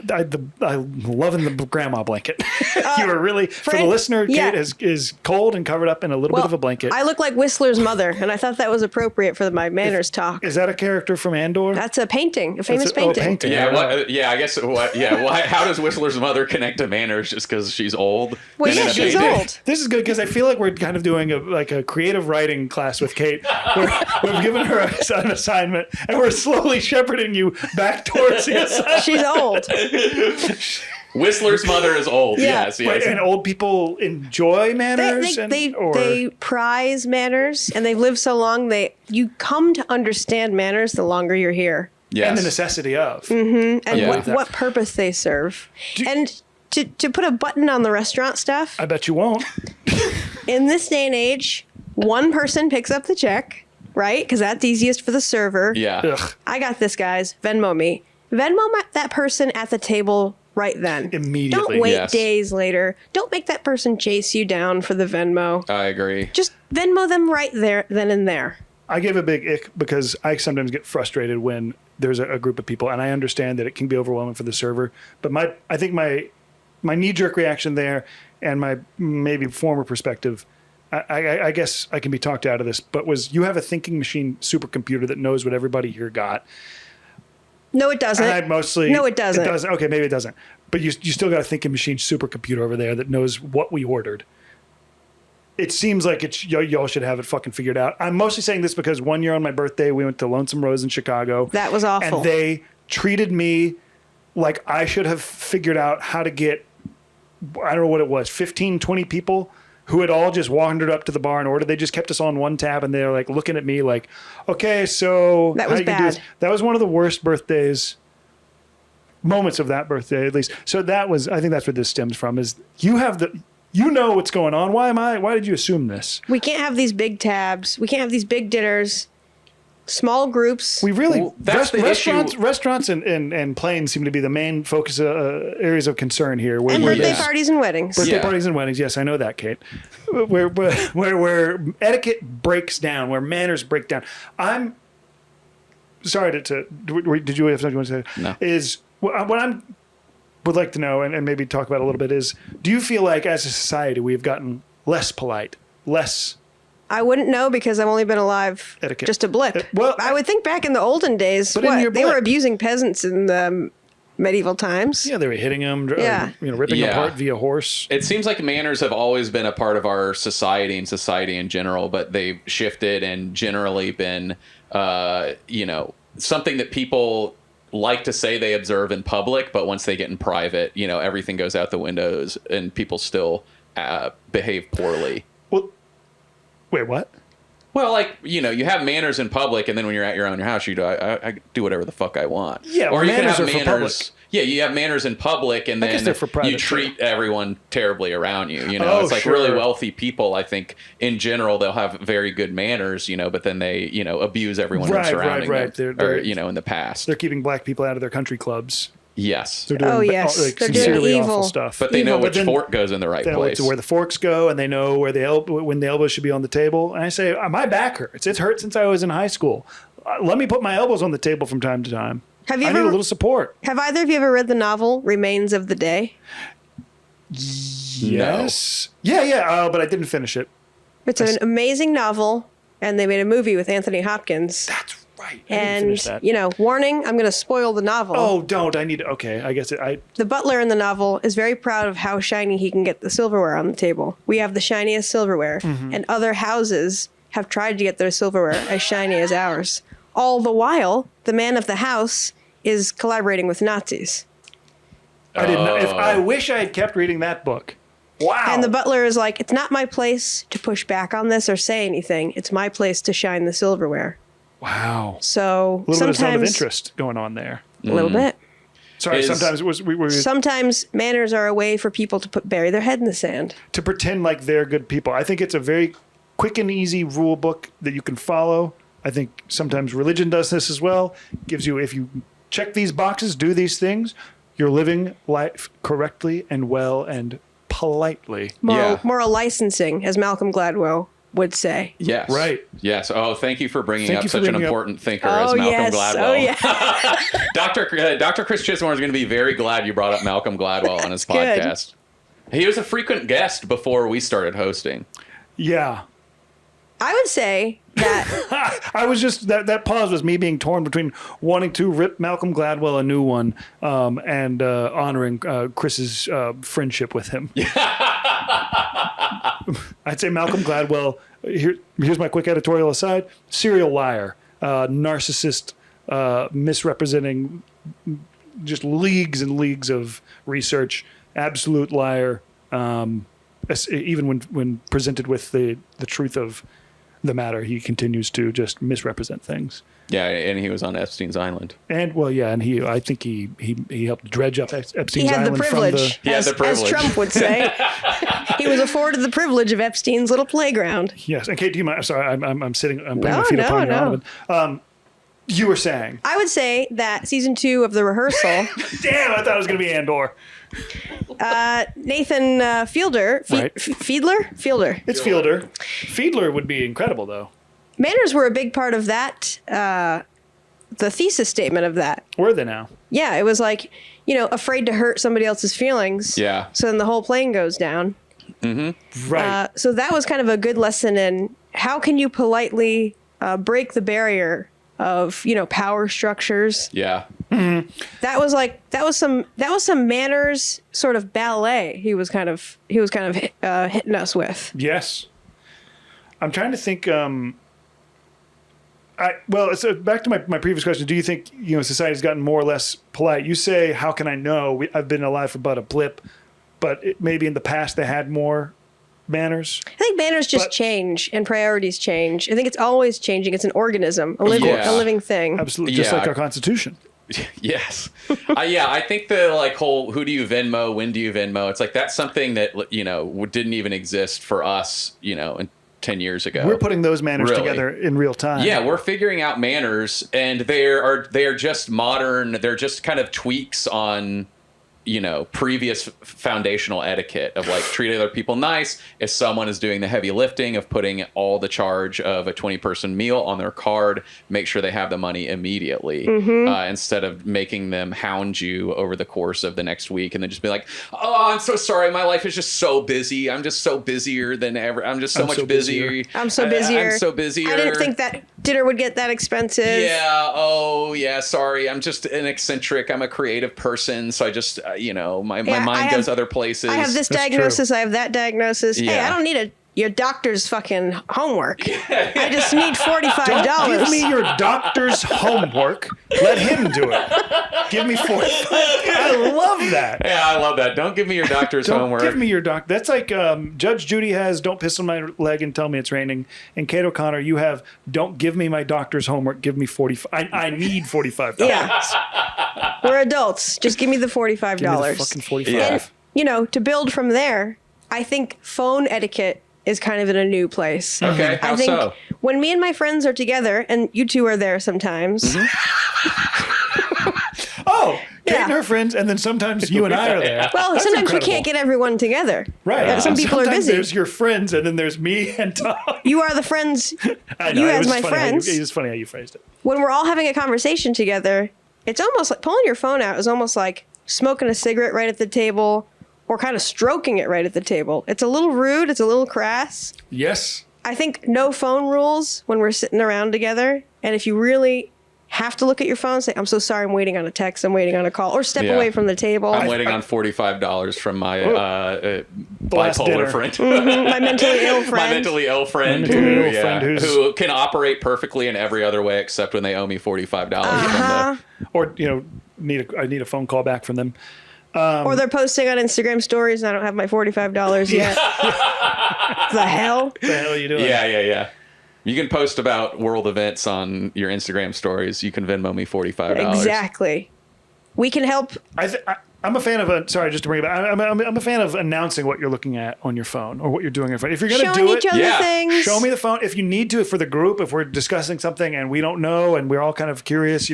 I'm loving the grandma blanket. You are really, for the Frank, listener, yeah. Kate is cold and covered up in a little bit of a blanket. I look like Whistler's mother, and I thought that was appropriate for my manners talk. Is that a character from Andor? That's a painting, a famous That's painting. Yeah, Yeah. I guess what? Yeah, how does Whistler's mother connect to manners just because she's old? Well, And yeah, in a she's painting? old. This is good because I feel like we're kind of doing a creative writing class with Kate. We've given her an assignment, and we're slowly shepherding you back towards the assignment. She's old. Whistler's mother is old. Yeah. Yes, Wait, yes. and old people enjoy manners, They prize manners, and they've lived so long. You come to understand manners the longer you're here, Yes. and the necessity of. and Yeah. what purpose they serve. And to put a button on the restaurant stuff, I bet you won't. in this day and age, one person picks up the check, right? Because that's easiest for the server. Yeah. Ugh, I got this, guys. Venmo me. That person at the table right then. Immediately. Don't wait Yes. days later. Don't make that person chase you down for the Venmo. I agree. Just Venmo them right there, then and there. I give a big ick because I sometimes get frustrated when there's a group of people, and I understand that it can be overwhelming for the server. But I think my knee-jerk reaction there, and my maybe former perspective, I guess I can be talked out of this, but was you have a thinking machine supercomputer that knows what everybody here got. No, it doesn't. And I mostly No, it doesn't. Okay, maybe it doesn't. But you still got a thinking machine supercomputer over there that knows what we ordered. It seems like y'all should have it fucking figured out. I'm mostly saying this because 1 year on my birthday, we went to Lonesome Rose in Chicago. That was awful. And they treated me like I should have figured out how to get, I don't know what it was, 15, 20 people who had all just wandered up to the bar and ordered. They just kept us on one tab, and they're like looking at me like, okay, so That how was you do bad. this? That was one of the worst moments of that birthday, at least. So I think that's where this stems from, is you know what's going on. Why did you assume this? We can't have these big tabs. We can't have these big dinners. Small groups. We really Well, that's the restaurants and planes seem to be the main focus areas of concern here. and birthday yes. parties and weddings. Birthday Yeah. parties and weddings. Yes, I know that, Kate. Where etiquette breaks down, where manners break down. I'm sorry did you have something you want to say? No. Is what I would like to know and maybe talk about a little bit is, do you feel like as a society we've gotten less polite, less I wouldn't know because I've only been alive Etiquette. just a blip. Well, I would think back in the olden days, But in your they were blip. abusing peasants in the medieval times. they were hitting them, Yeah. ripping them Yeah. apart via horse. It seems like manners have always been a part of our society and society in general, but they've shifted and generally been, something that people like to say they observe in public, but once they get in private, everything goes out the windows and people still behave poorly. Well, wait, what? Well, like, you have manners in public, and then when you're at your own house, you do, I do whatever the fuck I want. Yeah, or well, you can manners have are for manners. public. Yeah, you have manners in public, and guess then they're for private, you treat everyone terribly around you. Oh, It's like sure. really wealthy people. I think in general they'll have very good manners, but then they, abuse everyone Right, surrounding right. them, They're- or in the past. They're keeping black people out of their country clubs. Yes, They're doing Oh, yes. like, They're doing sincerely evil. awful stuff. but they know evil. which But then fork goes in the right They know place. where the forks go, and they know where when the elbows should be on the table. And I say, my back hurts. It's hurt since I was in high school. Let me put my elbows on the table from time to time. Have you I need ever- a little support. Have either of you ever read the novel Remains of the Day? Yes. Yeah. But I didn't finish it. It's an amazing novel, and they made a movie with Anthony Hopkins. That's right. I didn't finish And, that. warning, I'm going to spoil the novel. Oh, don't. I need to. Okay. I guess I. The butler in the novel is very proud of how shiny he can get the silverware on the table. We have the shiniest silverware, and other houses have tried to get their silverware as shiny as ours. All the while, the man of the house is collaborating with Nazis. I didn't know. If I wish I had kept reading that book. Wow. And the butler is like, it's not my place to push back on this or say anything. It's my place to shine the silverware. Wow. So A little bit of zone of sometimes interest going on there. a little bit. Sorry. Is- Sometimes it was we were Sometimes manners are a way for people to bury their head in the sand. to pretend like they're good people. I think it's a very quick and easy rule book that you can follow. I think sometimes religion does this as well. Gives you, if you check these boxes, do these things, you're living life correctly and well and politely. Yeah. Moral licensing, as Malcolm Gladwell would say. Yes. Right. Yes. Oh, thank you for bringing Thank up you for such an bringing up- important thinker Oh, as Malcolm yes. Gladwell. Oh, yeah. Dr. Chris Chismore is going to be very glad you brought up Malcolm Gladwell on his good. podcast. He was a frequent guest before we started hosting. Yeah. I would say that I was just, that pause was me being torn between wanting to rip Malcolm Gladwell a new one and honoring Chris's friendship with him. I'd say Malcolm Gladwell, here's my quick editorial aside, serial liar, narcissist, misrepresenting just leagues and leagues of research, absolute liar, even when presented with the truth of the matter, he continues to just misrepresent things. Yeah, and he was on Epstein's Island. And well, yeah, and I think he helped dredge up Epstein's he had Island the privilege, He had as, the privilege. as Trump would say. He was afforded the privilege of Epstein's little playground. Yes, and Kate, do you mind? Sorry, I'm sitting. I'm putting No, my feet no, upon your no. ottoman. You were saying? I would say that season 2 of The Rehearsal, Damn, I thought it was going to be Andor. Nathan Fielder, Right. Fielder. It's Fielder. Fiedler would be incredible, though. Manners were a big part of that, the thesis statement of that. Were they now? Yeah, it was like, afraid to hurt somebody else's feelings. Yeah. So then the whole plane goes down. Right. So that was kind of a good lesson in how can you politely break the barrier of, power structures. Yeah. That was some manners sort of ballet he was kind of hitting us with. Yes. I'm trying to think. It's back to my previous question. Do you think society's gotten more or less polite? You say, "How can I know?" I've been alive for about a blip, but maybe in the past they had more manners. I think manners just But- change and priorities change. I think it's always changing. It's an organism, a Yeah. living thing. Absolutely, just Yeah. like our Constitution. Yes. Yeah, I think the whole who do you Venmo, when do you Venmo? It's like that's something that didn't even exist for us, 10 years ago. We're putting those manners Really? together in real time. Yeah, we're figuring out manners, and they are just modern. They're just kind of tweaks on previous foundational etiquette of like treating other people nice. If someone is doing the heavy lifting of putting all the charge of a 20-person meal on their card, make sure they have the money immediately instead of making them hound you over the course of the next week and then just be like, oh, I'm so sorry. My life is just so busy. I'm just so busier than ever. I'm just so much busier. I'm so busier. I'm so busier. I didn't think that dinner would get that expensive. Yeah. Oh, yeah. Sorry. I'm just an eccentric. I'm a creative person. So I just, my Yeah, mind I goes have- other places. I have this That's diagnosis. I have that diagnosis. Hey, Yeah. I don't need a your doctor's fucking homework. I just need $45. Don't give me your doctor's homework. Let him do it. Give me 45. I love that. Yeah, I love that. Don't give me your doctor's Don't homework. give me your doc. That's like Judge Judy has "Don't piss on my leg and tell me it's raining." And Kate O'Connor, you have "Don't give me my doctor's homework. Give me 45. I need $45. Yeah. We're adults. Just give me the $45. Give me the fucking 45. Yeah. And, you know, to build from there, I think phone etiquette is kind of in a new place. Okay, how I think so? when me and my friends are together, and you two are there sometimes, Oh, Kate Yeah. and her friends, and then sometimes you and I are there. well, That's sometimes incredible. we can't get everyone together. Right. Some And people are sometimes busy. There's your friends, and then there's me and Tom. You are the friends. I know. You it as was my funny how you- friends. It was funny how you phrased it. When we're all having a conversation together, it's almost like pulling your phone out is almost like smoking a cigarette right at the table or kind of stroking it right at the table. It's a little rude. It's a little crass. Yes. I think no phone rules when we're sitting around together. And if you really have to look at your phone, say, I'm so sorry, I'm waiting on a text, I'm waiting on a call, or step Yeah. away from the table. I'm waiting on $45 from my last bipolar dinner. friend. My mentally ill My friend. mentally ill friend, mentally who, ill friend who's- who can operate perfectly in every other way except when they owe me $45 from Or I need a phone call back from them. Or they're posting on Instagram stories and I don't have my $45 yet. The hell? What the hell are you the. doing? Yeah. You can post about world events on your Instagram stories. You can Venmo me $45. Exactly. We can help. I'm a fan of sorry, just to bring it back. I'm a fan of announcing what you're looking at on your phone or what you're doing on your phone. If you're going to Showing do each it, other Yeah. things. show me the phone. If you need to for the group, if we're discussing something and we don't know and we're all kind of curious,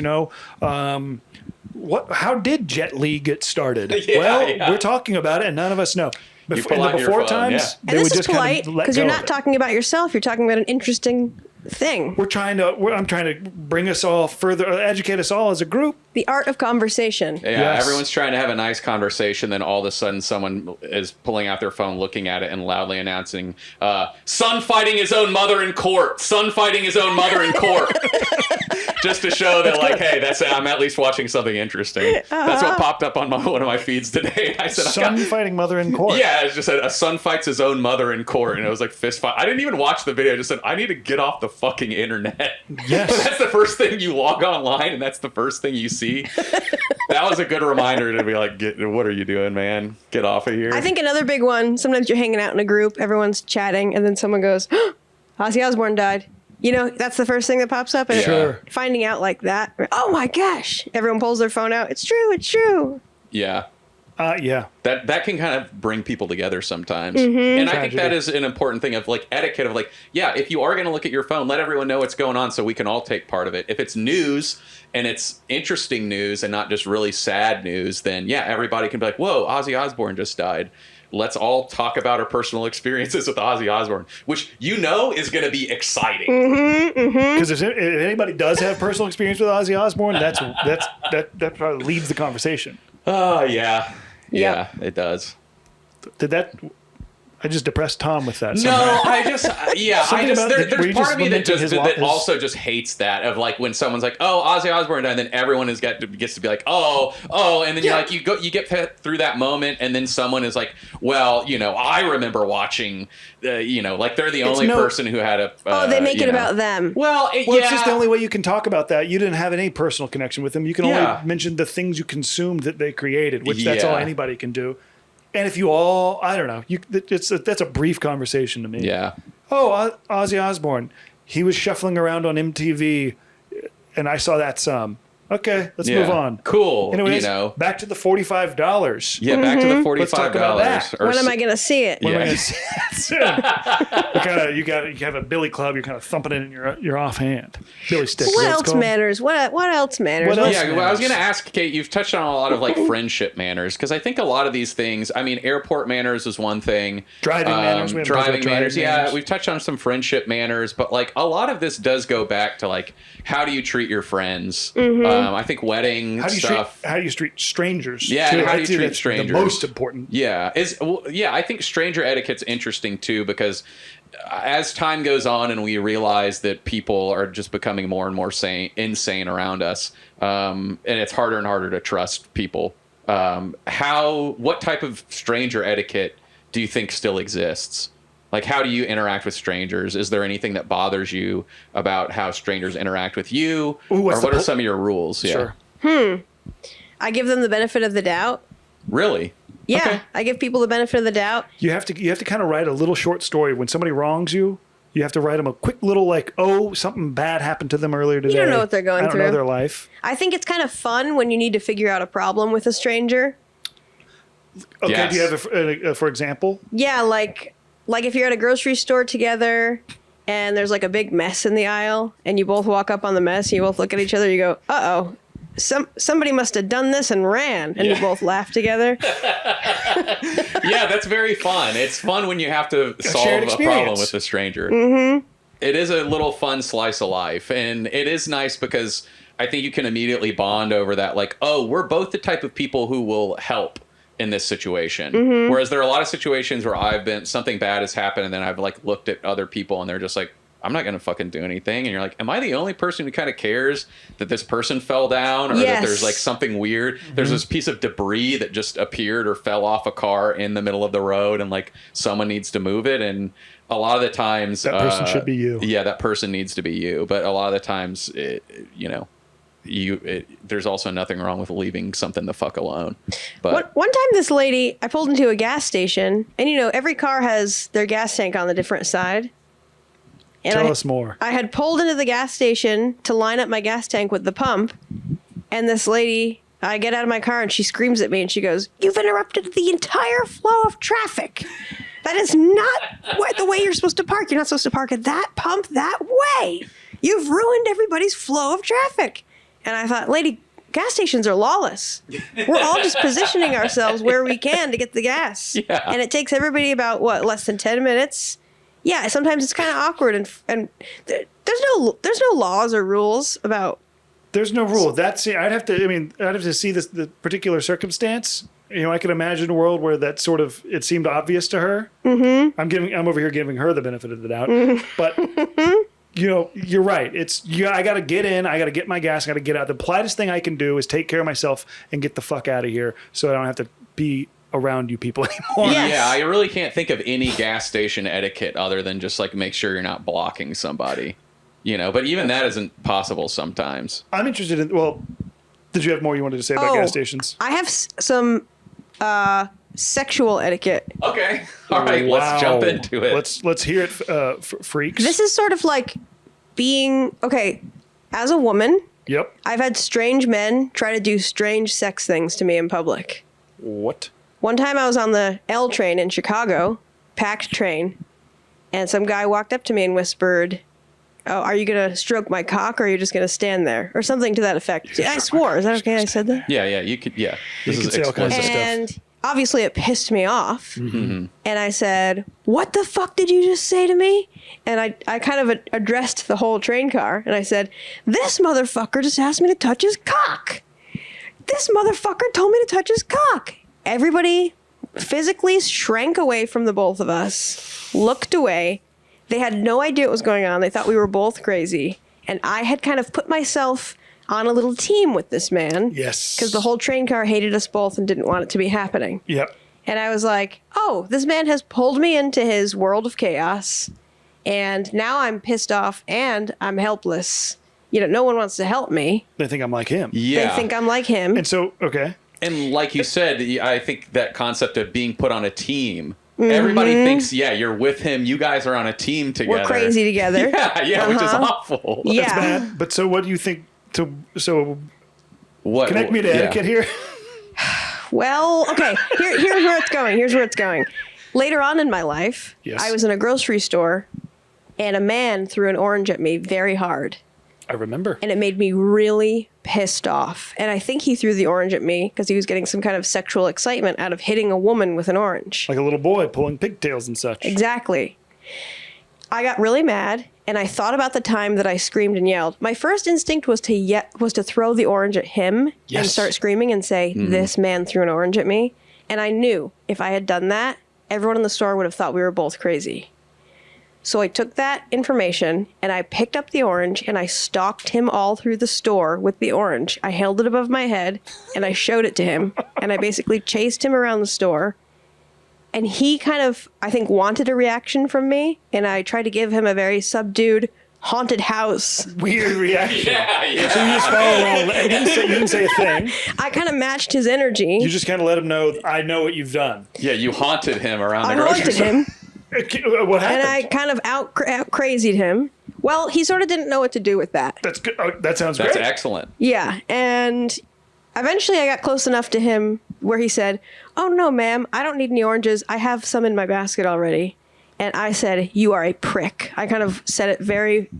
how did Jet Li get started? Yeah. We're talking about it and none of us know. pull In the out your before phone, times, yeah. they And would this is just kind polite of let because go you're of not it. talking about yourself. You're talking about an interesting thing. I'm trying to bring us all further, educate us all as a group. The art of conversation. Yeah, Yes. everyone's trying to have a nice conversation, then all of a sudden someone is pulling out their phone, looking at it, and loudly announcing, son fighting his own mother in court. Son fighting his own mother in court. Just to show that, like, hey, I'm at least watching something interesting. That's what popped up on one of my feeds today. I said, Son fighting mother in court. yeah, it just said, a son fights his own mother in court. And it was like fist fight. I didn't even watch the video. I just said, I need to get off the fucking internet. Yes. That's the first thing you log online, and that's the first thing you see. That was a good reminder to be like, what are you doing, man? Get off of here. I think another big one, sometimes you're hanging out in a group, everyone's chatting, and then someone goes, Ozzy Osbourne died. You know, that's the first thing that pops up. And Sure. finding out like that, oh my gosh, everyone pulls their phone out. It's true, it's true. Yeah. Yeah. That can kind of bring people together sometimes. Mm-hmm. And I think Tragedy. that is an important thing of like etiquette of like, yeah, if you are going to look at your phone, let everyone know what's going on so we can all take part of it. If it's news and it's interesting news and not just really sad news, then yeah, everybody can be like, whoa, Ozzy Osbourne just died. Let's all talk about our personal experiences with Ozzy Osbourne, which is going to be exciting. Because if anybody does have personal experience with Ozzy Osbourne, that probably leads the conversation. Oh, yeah. Yeah, Yep. it does. Did that? I just depressed Tom with that. No, somehow. I just Something about were there's you part just of me that lamenting just his that his- also just hates that of like when someone's like, oh, Ozzy Osbourne died, and then everyone gets to be like, oh, and then Yeah. you get through that moment, and then someone is like, well, I remember watching, like they're the only person who had a. They make it about them. Well, Well, it's just the only way you can talk about that. You didn't have any personal connection with them. You can Yeah. only mention the things you consumed that they created, which that's all Yeah. anybody can do. And if you all, I don't know, that's a brief conversation to me. Yeah. Oh, Ozzy Osbourne, he was shuffling around on MTV, and I saw that some. Okay, let's Yeah. move on. Cool. Anyways, back to the $45. Yeah, back to the $45. Let's talk about that. When am I going to see it? When am I Yeah. gonna see that soon? You have a billy club. You're kind of thumping it in your offhand. Billy stick. is What it's else called. matters? What else matters? What else? Yeah, well, I was manners. going to ask, Kate, you've touched on a lot of like friendship manners because I think a lot of these things, I mean, airport manners is one thing. Driving manners. We haven't talked Driving about manners. driving Yeah, manners. we've touched on some friendship manners, but like a lot of this does go back to like, how do you treat your friends? I think wedding How do you stuff. treat strangers? Yeah, too? and how do I'd you say treat that's strangers? The most important. Yeah, I think stranger etiquette's interesting too because as time goes on and we realize that people are just becoming more and more insane around us, and it's harder and harder to trust people. What type of stranger etiquette do you think still exists? Like, how do you interact with strangers? Is there anything that bothers you about how strangers interact with you? Ooh, or what are some of your rules? Yeah. Sure. I give them the benefit of the doubt. Really? Yeah, Okay. I give people the benefit of the doubt. You have to kind of write a little short story when somebody wrongs you. You have to write them a quick little like, oh, something bad happened to them earlier today. don't know what they're going I don't know through. their life. I think it's kind of fun when you need to figure out a problem with a stranger. Okay, Yes. do you have a for example? Yeah, like if you're at a grocery store together and there's like a big mess in the aisle and you both walk up on the mess, you both look at each other, you go, "Uh-oh. Somebody must have done this and ran," and you both laugh together. Yeah, that's very fun. It's fun when you have to solve shared a problem experience. with a stranger. Mm-hmm. It is a little fun slice of life, and it is nice because I think you can immediately bond over that. Like, oh, we're both the type of people who will help in this situation. Mm-hmm. Whereas there are a lot of situations where something bad has happened, and then I've like looked at other people, and they're just like, I'm not going to fucking do anything. And you're like, am I the only person who kind of cares that this person fell down or that there's like something weird? There's this piece of debris that just appeared or fell off a car in the middle of the road and like someone needs to move it. And a lot of the times That person should be you. Yeah, that person needs to be you. But a lot of the times, there's also nothing wrong with leaving something the fuck alone. But One time this lady, I pulled into a gas station and every car has their gas tank on the different side. And Tell us more. I had pulled into the gas station to line up my gas tank with the pump, and this lady, I get out of my car and she screams at me and she goes, "You've interrupted the entire flow of traffic. That is not the way you're supposed to park. You're not supposed to park at that pump that way. You've ruined everybody's flow of traffic." And I thought, lady, gas stations are lawless. We're all just positioning ourselves where we can to get the gas. Yeah. And it takes everybody about, less than 10 minutes? Yeah, sometimes it's kind of awkward, and there's no laws or rules about. There's no rule. I'd have to see the particular circumstance. I could imagine a world where that sort of it seemed obvious to her. Mm-hmm. I'm over here giving her the benefit of the doubt, but you're right. I got to get in. I got to get my gas. I got to get out. The politest thing I can do is take care of myself and get the fuck out of here, so I don't have to be around you people anymore. Yes. yeah, I really can't think of any gas station etiquette other than just like make sure you're not blocking somebody. But even that isn't possible sometimes. I'm interested in. Well, did you have more you wanted to say about gas stations? I have some sexual etiquette. Okay, all right, let's jump into it. Let's hear it, freaks. This is sort of like being as a woman. Yep. I've had strange men try to do strange sex things to me in public. What? One time I was on the L train in Chicago, packed train, and some guy walked up to me and whispered, "Oh, are you going to stroke my cock or are you just going to stand there?" Or something to that effect. I swore. Is that okay I said that? Yeah, you could. Yeah, this You is could say all kinds of explicit. stuff. And obviously it pissed me off. Mm-hmm. And I said, "What the fuck did you just say to me?" And I kind of addressed the whole train car. And I said, "This motherfucker just asked me to touch his cock. This motherfucker told me to touch his cock." Everybody physically shrank away from the both of us, looked away. They had no idea what was going on. They thought we were both crazy. And I had kind of put myself on a little team with this man. Yes. Because the whole train car hated us both and didn't want it to be happening. Yep. And I was like, oh, this man has pulled me into his world of chaos. And now I'm pissed off and I'm helpless. No one wants to help me. They think I'm like him. Yeah, They think I'm like him. And so, okay. and like you said, I think that concept of being put on a team. Mm-hmm. Everybody thinks, you're with him. You guys are on a team together. We're crazy together. Yeah, which is awful. Yeah. Bad. But so what do you think so What? connect me to etiquette here? Well, okay. Here's where it's going. Here's where it's going. Later on in my life, Yes. I was in a grocery store and a man threw an orange at me very hard. I remember. And it made me really pissed off. And I think he threw the orange at me because he was getting some kind of sexual excitement out of hitting a woman with an orange. Like a little boy pulling pigtails and such. Exactly. I got really mad and I thought about the time that I screamed and yelled. My first instinct was to throw the orange at him and Yes. start screaming and say, "This man threw an orange at me." And I knew if I had done that, everyone in the store would have thought we were both crazy. So I took that information and I picked up the orange and I stalked him all through the store with the orange. I held it above my head and I showed it to him and I basically chased him around the store And he kind of, I think, wanted a reaction from me. And I tried to give him a very subdued, haunted house. Weird reaction. Yeah. So you just follow along. You didn't say a thing. I kind of matched his energy. You just kind of let him know, I know what you've done. Yeah, you haunted him around I the grocery haunted store. him, What and happened? I kind of out crazied him. Well, he sort of didn't know what to do with that. That's good. Oh, that sounds That's great. excellent. Yeah, and eventually I got close enough to him where he said, "Oh no, ma'am, I don't need any oranges. I have some in my basket already." And I said, "You are a prick." I kind of said it very,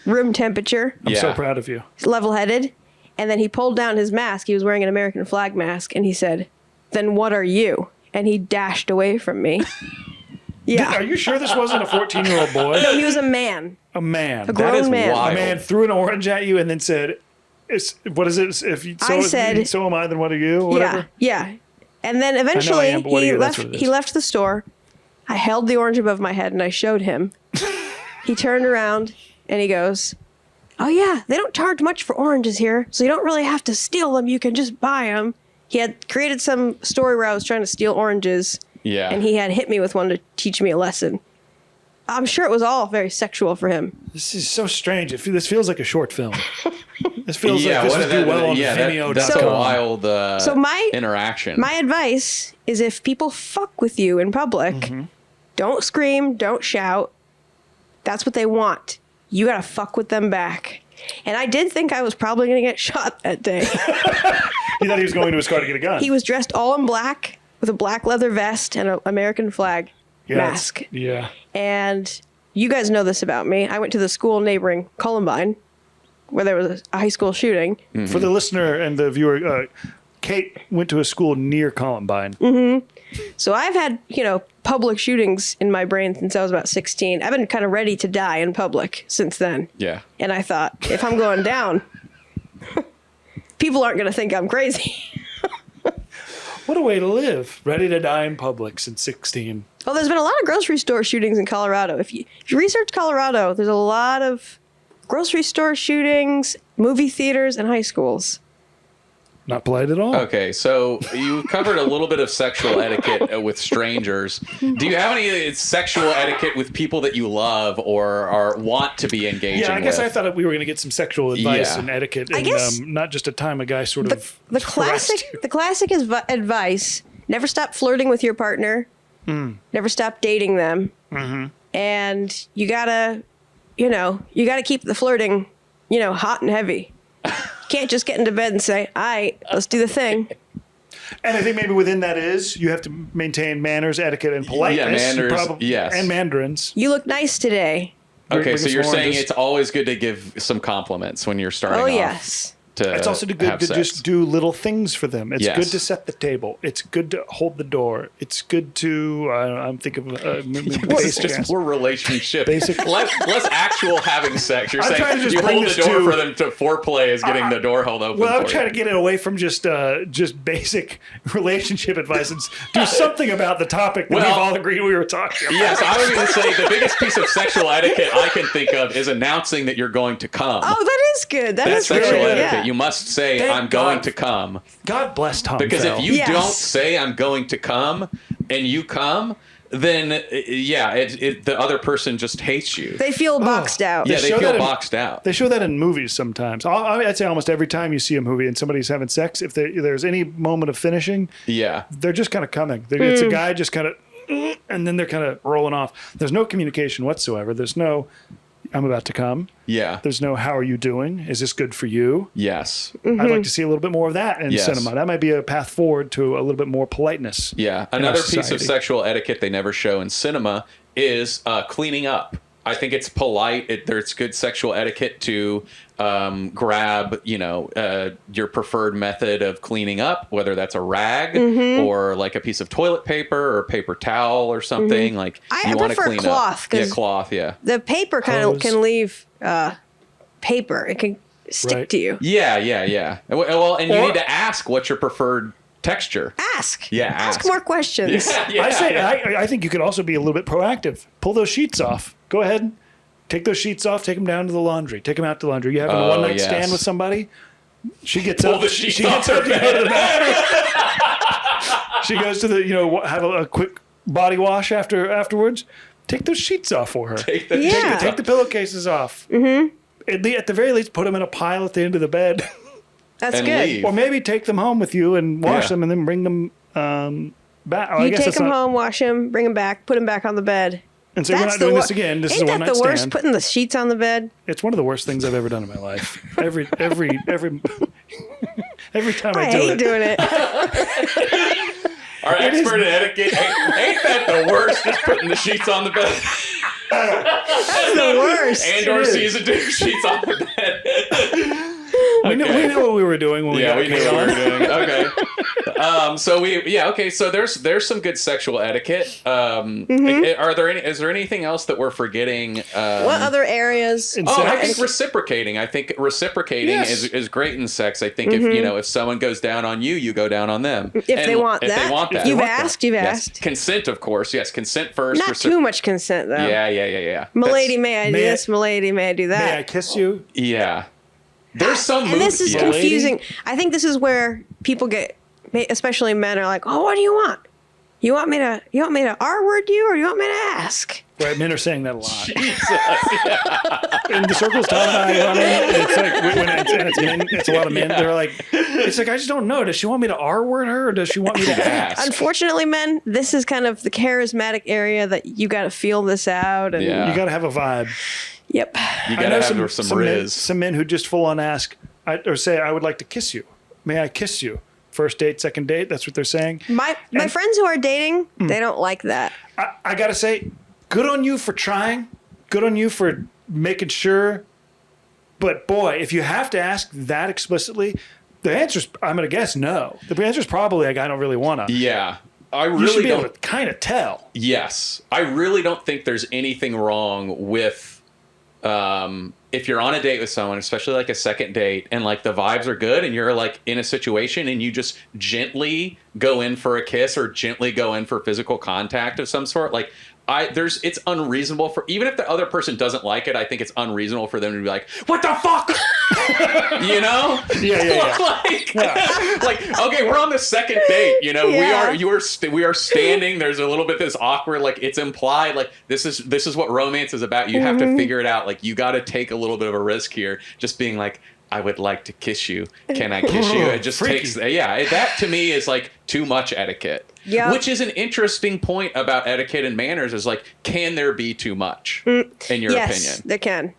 room temperature, I'm so Yeah. proud of you. level-headed. And then he pulled down his mask. He was wearing an American flag mask, and he said, "Then what are you?" And he dashed away from me. Yeah. Are you sure this wasn't a 14-year-old boy? No, he was a man. A man. A grown is man. wild. A man threw an orange at you and then said, "What is it? If you, I said- so am I. Then what are you?" Or whatever. Yeah. And then eventually am, but what are he you? That's left. what it is. He left the store. I held the orange above my head and I showed him. He turned around and he goes, "Oh yeah, they don't charge much for oranges here, so you don't really have to steal them. You can just buy them." He had created some story where I was trying to steal oranges. Yeah. And he had hit me with one to teach me a lesson. I'm sure it was all very sexual for him. This is so strange. This feels like a short film. This feels like this what would is do that? well on Yeah, Vimeo.com. that's a wild So my- interaction. My advice is if people fuck with you in public, Mm-hmm. don't scream, don't shout. That's what they want. You gotta fuck with them back. And I did think I was probably gonna get shot that day. He thought he was going to his car to get a gun. He was dressed all in black with a black leather vest and an American flag mask. Yeah. And you guys know this about me. I went to the school neighboring Columbine where there was a high school shooting. For the listener and the viewer, Kate went to a school near Columbine. So I've had, public shootings in my brain since I was about 16. I've been kind of ready to die in public since then. yeah. And I thought, if I'm going down, people aren't going to think I'm crazy. What a way to live. Ready to die in public since 16. Well, there's been a lot of grocery store shootings in Colorado. If you research Colorado, there's a lot of grocery store shootings, movie theaters, and high schools. Not polite at all. Okay, so you covered a little bit of sexual etiquette with strangers. Do you have any sexual etiquette with people that you love or want to be engaging Yeah, I guess with? I thought we were going to get some sexual advice Yeah. and etiquette, I and guess not just a time a guy sort of The classic, harassed you. the classic is advice: never stop flirting with your partner, never stop dating them, and you gotta keep the flirting, hot and heavy. You can't just get into bed and say, "All right, let's do the thing." And I think maybe within that is you have to maintain manners, etiquette, and politeness. Yeah, You manners, yes. And mandarins. You look nice today. Okay, Bring so us you're more saying just- it's always good to give some compliments when you're starting Oh off. yes. It's also good have to sex. just do little things for them. It's Yes. good to set the table. It's good to hold the door. It's good to I'm thinking of It's basic just answer. more relationship. Basic- less actual having sex. You're I'm trying saying to just you bring hold the this door to- for them to foreplay is getting the door held open. Well, I'm for trying you. to get it away from just basic relationship advice and do something about the topic that Well- we've all agreed we were talking about. Yes, I was going to say the biggest piece of sexual etiquette I can think of is announcing that you're going to come. Oh, that is good. That That's is sexual really good. etiquette. Yeah. You must say, Thank I'm going God. to come. God bless Tom Because Fell. if you Yes. don't say, I'm going to come, and you come, then, the other person just hates you. They feel boxed out. Yeah, they show feel that in- boxed out. They show that in movies sometimes. I'd say almost every time you see a movie and somebody's having sex, if there's any moment of finishing, Yeah. they're just kind of coming. It's a guy just kind of, and then they're kind of rolling off. There's no communication whatsoever. There's no, I'm about to come. Yeah. There's no, how are you doing? Is this good for you? Yes. I'd like to see a little bit more of that in Yes. cinema. That might be a path forward to a little bit more politeness. Yeah. in our Another piece of society. sexual etiquette they never show in cinema is cleaning up. I think it's polite. There's good sexual etiquette to grab, your preferred method of cleaning up, whether that's a rag or like a piece of toilet paper or paper towel or something. Like I you want to prefer clean cloth, up. Yeah, 'cause- cloth. Yeah. The paper kind of Hose. can leave paper. It can stick Right. to you. Yeah. Well, and you Or- need to ask what's your preferred texture. Ask. Yeah, Ask ask. more questions. I think you could also be a little bit proactive. Pull those sheets off. Go ahead. Take those sheets off. Take them down to the laundry. Take them out to the laundry. You having a Oh, one night yes. stand with somebody? She gets Pull up. the sheets she off gets up her to go to the bathroom. She goes to the, have a quick body wash afterwards. Take those sheets off for her. Take the, Yeah. Take the pillowcases off. Mm-hmm. At the very least, put them in a pile at the end of the bed. That's And good. leave. Or maybe take them home with you and wash Yeah. them and then bring them back. Oh, I You guess take that's them not- home, wash them, bring them back, put them back on the bed. And so we're not doing this again. This is a Ain't one that night the worst? stand. Putting the sheets on the bed. It's one of the worst things I've ever done in my life. Every every time I I do hate it. doing it. Our expert in etiquette. Ain't that the worst? Just putting the sheets on the bed. That's the worst. And/or It is. season 2 sheets on the bed. We knew what we were doing when we got We knew Kate what we on. were doing. Okay. So there's some good sexual etiquette. Is there anything else that we're forgetting? What other areas? In I sex? think reciprocating. I think reciprocating Yes. is great in sex. I think if someone goes down on you, you go down on them. If they want If that. they want that. You've want that. asked. You've Yes. asked. Consent, of course. Yes, consent first. Not too much consent though. Yeah. Milady, may I do May I- this? Milady, may I do that? May I kiss you? Yeah. There's some And this is yeah. confusing. I think this is where people get, especially men, are like, "Oh, what do you want? You want me to R word you, or you want me to ask?" Right, men are saying that a lot. In the circles Tom and I run in, it's like it's a lot of men. Yeah. They're like, it's like I just don't know. Does she want me to R word her, or does she want me to ask? Unfortunately, men, this is kind of the charismatic area that you got to feel this out. And Yeah. You got to have a vibe. Yep. You I gotta know have some some men, riz. some men who just full on ask or say, "I would like to kiss you. May I kiss you?" First date, second date. That's what they're saying. My friends who are dating, they don't like that. I gotta say, good on you for trying. Good on you for making sure. But boy, if you have to ask that explicitly, the answer's, I'm gonna guess no. The answer's probably like, I don't really wanna. Yeah. I You should really be able don't. to kind of tell. Yes. I really don't think there's anything wrong with if you're on a date with someone, especially like a second date, and like the vibes are good and you're like in a situation and you just gently go in for a kiss or gently go in for physical contact of some sort. Like it's unreasonable for, even if the other person doesn't like it, I think it's unreasonable for them to be like, "What the fuck?" You know? Yeah. like, okay, we're on the second date. Yeah. We are standing. There's a little bit this awkward, like it's implied, like this is what romance is about. You have to figure it out. Like you got to take a little bit of a risk here. Just being like, "I would like to kiss you. Can I kiss you?" It just Freaky. takes, that to me is like too much etiquette. Yeah. Which is an interesting point about etiquette and manners is like, can there be too much in your Yes, opinion?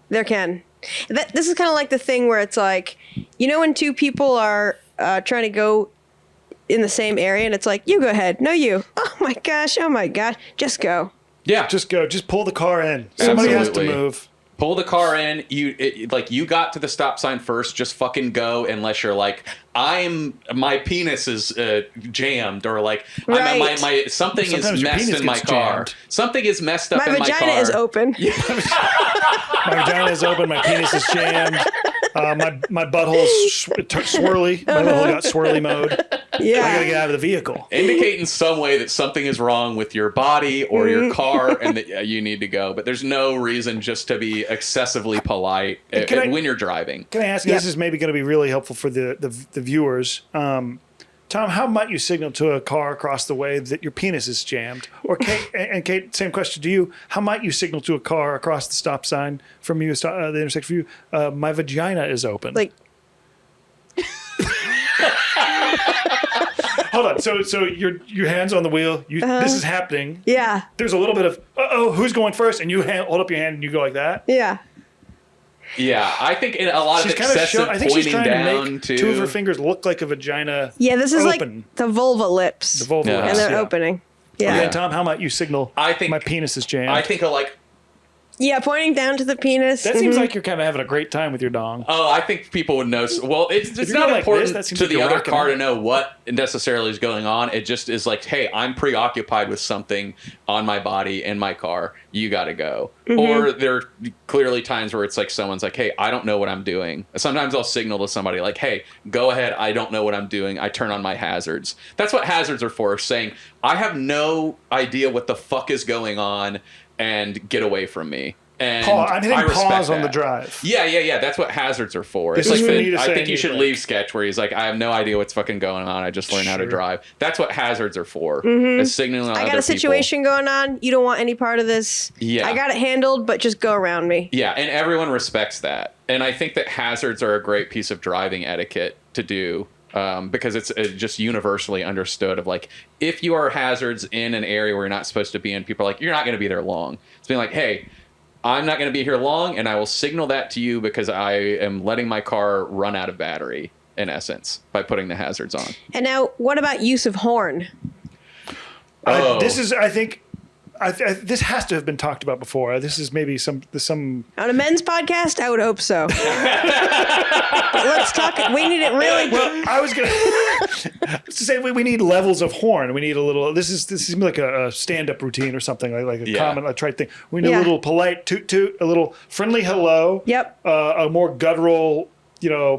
there can. This is kind of like the thing where it's like, when two people are trying to go in the same area, and it's like, you go ahead, no you. Oh my gosh, just go. Yeah. Just go. Just pull the car in. Somebody has to Absolutely. move. Pull the car in. You got to the stop sign first. Just fucking go, unless you're like, my penis is jammed, or like Right. my something Sometimes is your messed penis in my gets car. jammed. Something is messed up My in my car. vagina is open. My vagina is open. My penis is jammed. My butthole's swirly. My butthole got swirly mode. I gotta Yeah. get out of the vehicle. Indicate in some way that something is wrong with your body or your car, and that you need to go. But there's no reason just to be excessively polite Can I- when you're driving. Can I ask? Yep. This is maybe going to be really helpful for the viewers. Tom, how might you signal to a car across the way that your penis is jammed? Or Kate, and Kate, same question to you. How might you signal to a car across the stop sign from you, the intersection for you? My vagina is open. Like, Hold on. So your hands on the wheel. This is happening. yeah. There's a little bit of who's going first, and you hold up your hand and you go like that. Yeah. Yeah, I think in a lot She's of kind of excessive I think she's pointing trying to down make to two of her fingers look like a vagina. Yeah, this is open. like the vulva lips. The vulva Yeah. lips, And they're yeah. opening. Yeah. Okay, Tom, how might you signal? I think- my penis is jammed. I think of like, Yeah, pointing down to the penis. that seems like you're kind of having a great time with your dong. oh, I think people would know. Well, it's you're not like important this, that seems to like the you're other rocking car out. to know what necessarily is going on. It just is like, hey, I'm preoccupied with something on my body in my car. You got to go. Or there are clearly times where it's like someone's like, hey, I don't know what I'm doing. Sometimes I'll signal to somebody like, hey, go ahead. I don't know what I'm doing. I turn on my hazards. That's what hazards are for, saying I have no idea what the fuck is going on and get away from me. And I'm hitting respect pause on the that. drive. Yeah. That's what hazards are for. This It's is like for me to I say think you you should like- leave sketch where he's like, I have no idea what's fucking going on. I just learned how to Sure. drive. That's what hazards are for. Is signaling I other got a situation going on. You don't want any part of this. Yeah. I got it handled, but just go around me. Yeah, and everyone respects that. And I think that hazards are a great piece of driving etiquette to do. Because it's just universally understood of like, if you are hazards in an area where you're not supposed to be in, people are like, you're not going to be there long. It's being like, hey, I'm not going to be here long, and I will signal that to you because I am letting my car run out of battery, in essence, by putting the hazards on. And now, what about use of horn? Oh. This is, I think, this has to have been talked about before. This is maybe some. On a men's podcast, I would hope so. But let's talk. We need it really. Well, I was gonna to say we need levels of horn. We need a little. This is like a stand-up routine or something like a Yeah. common a trite thing. We need Yeah. a little polite toot toot, a little friendly hello. Yep. A more guttural,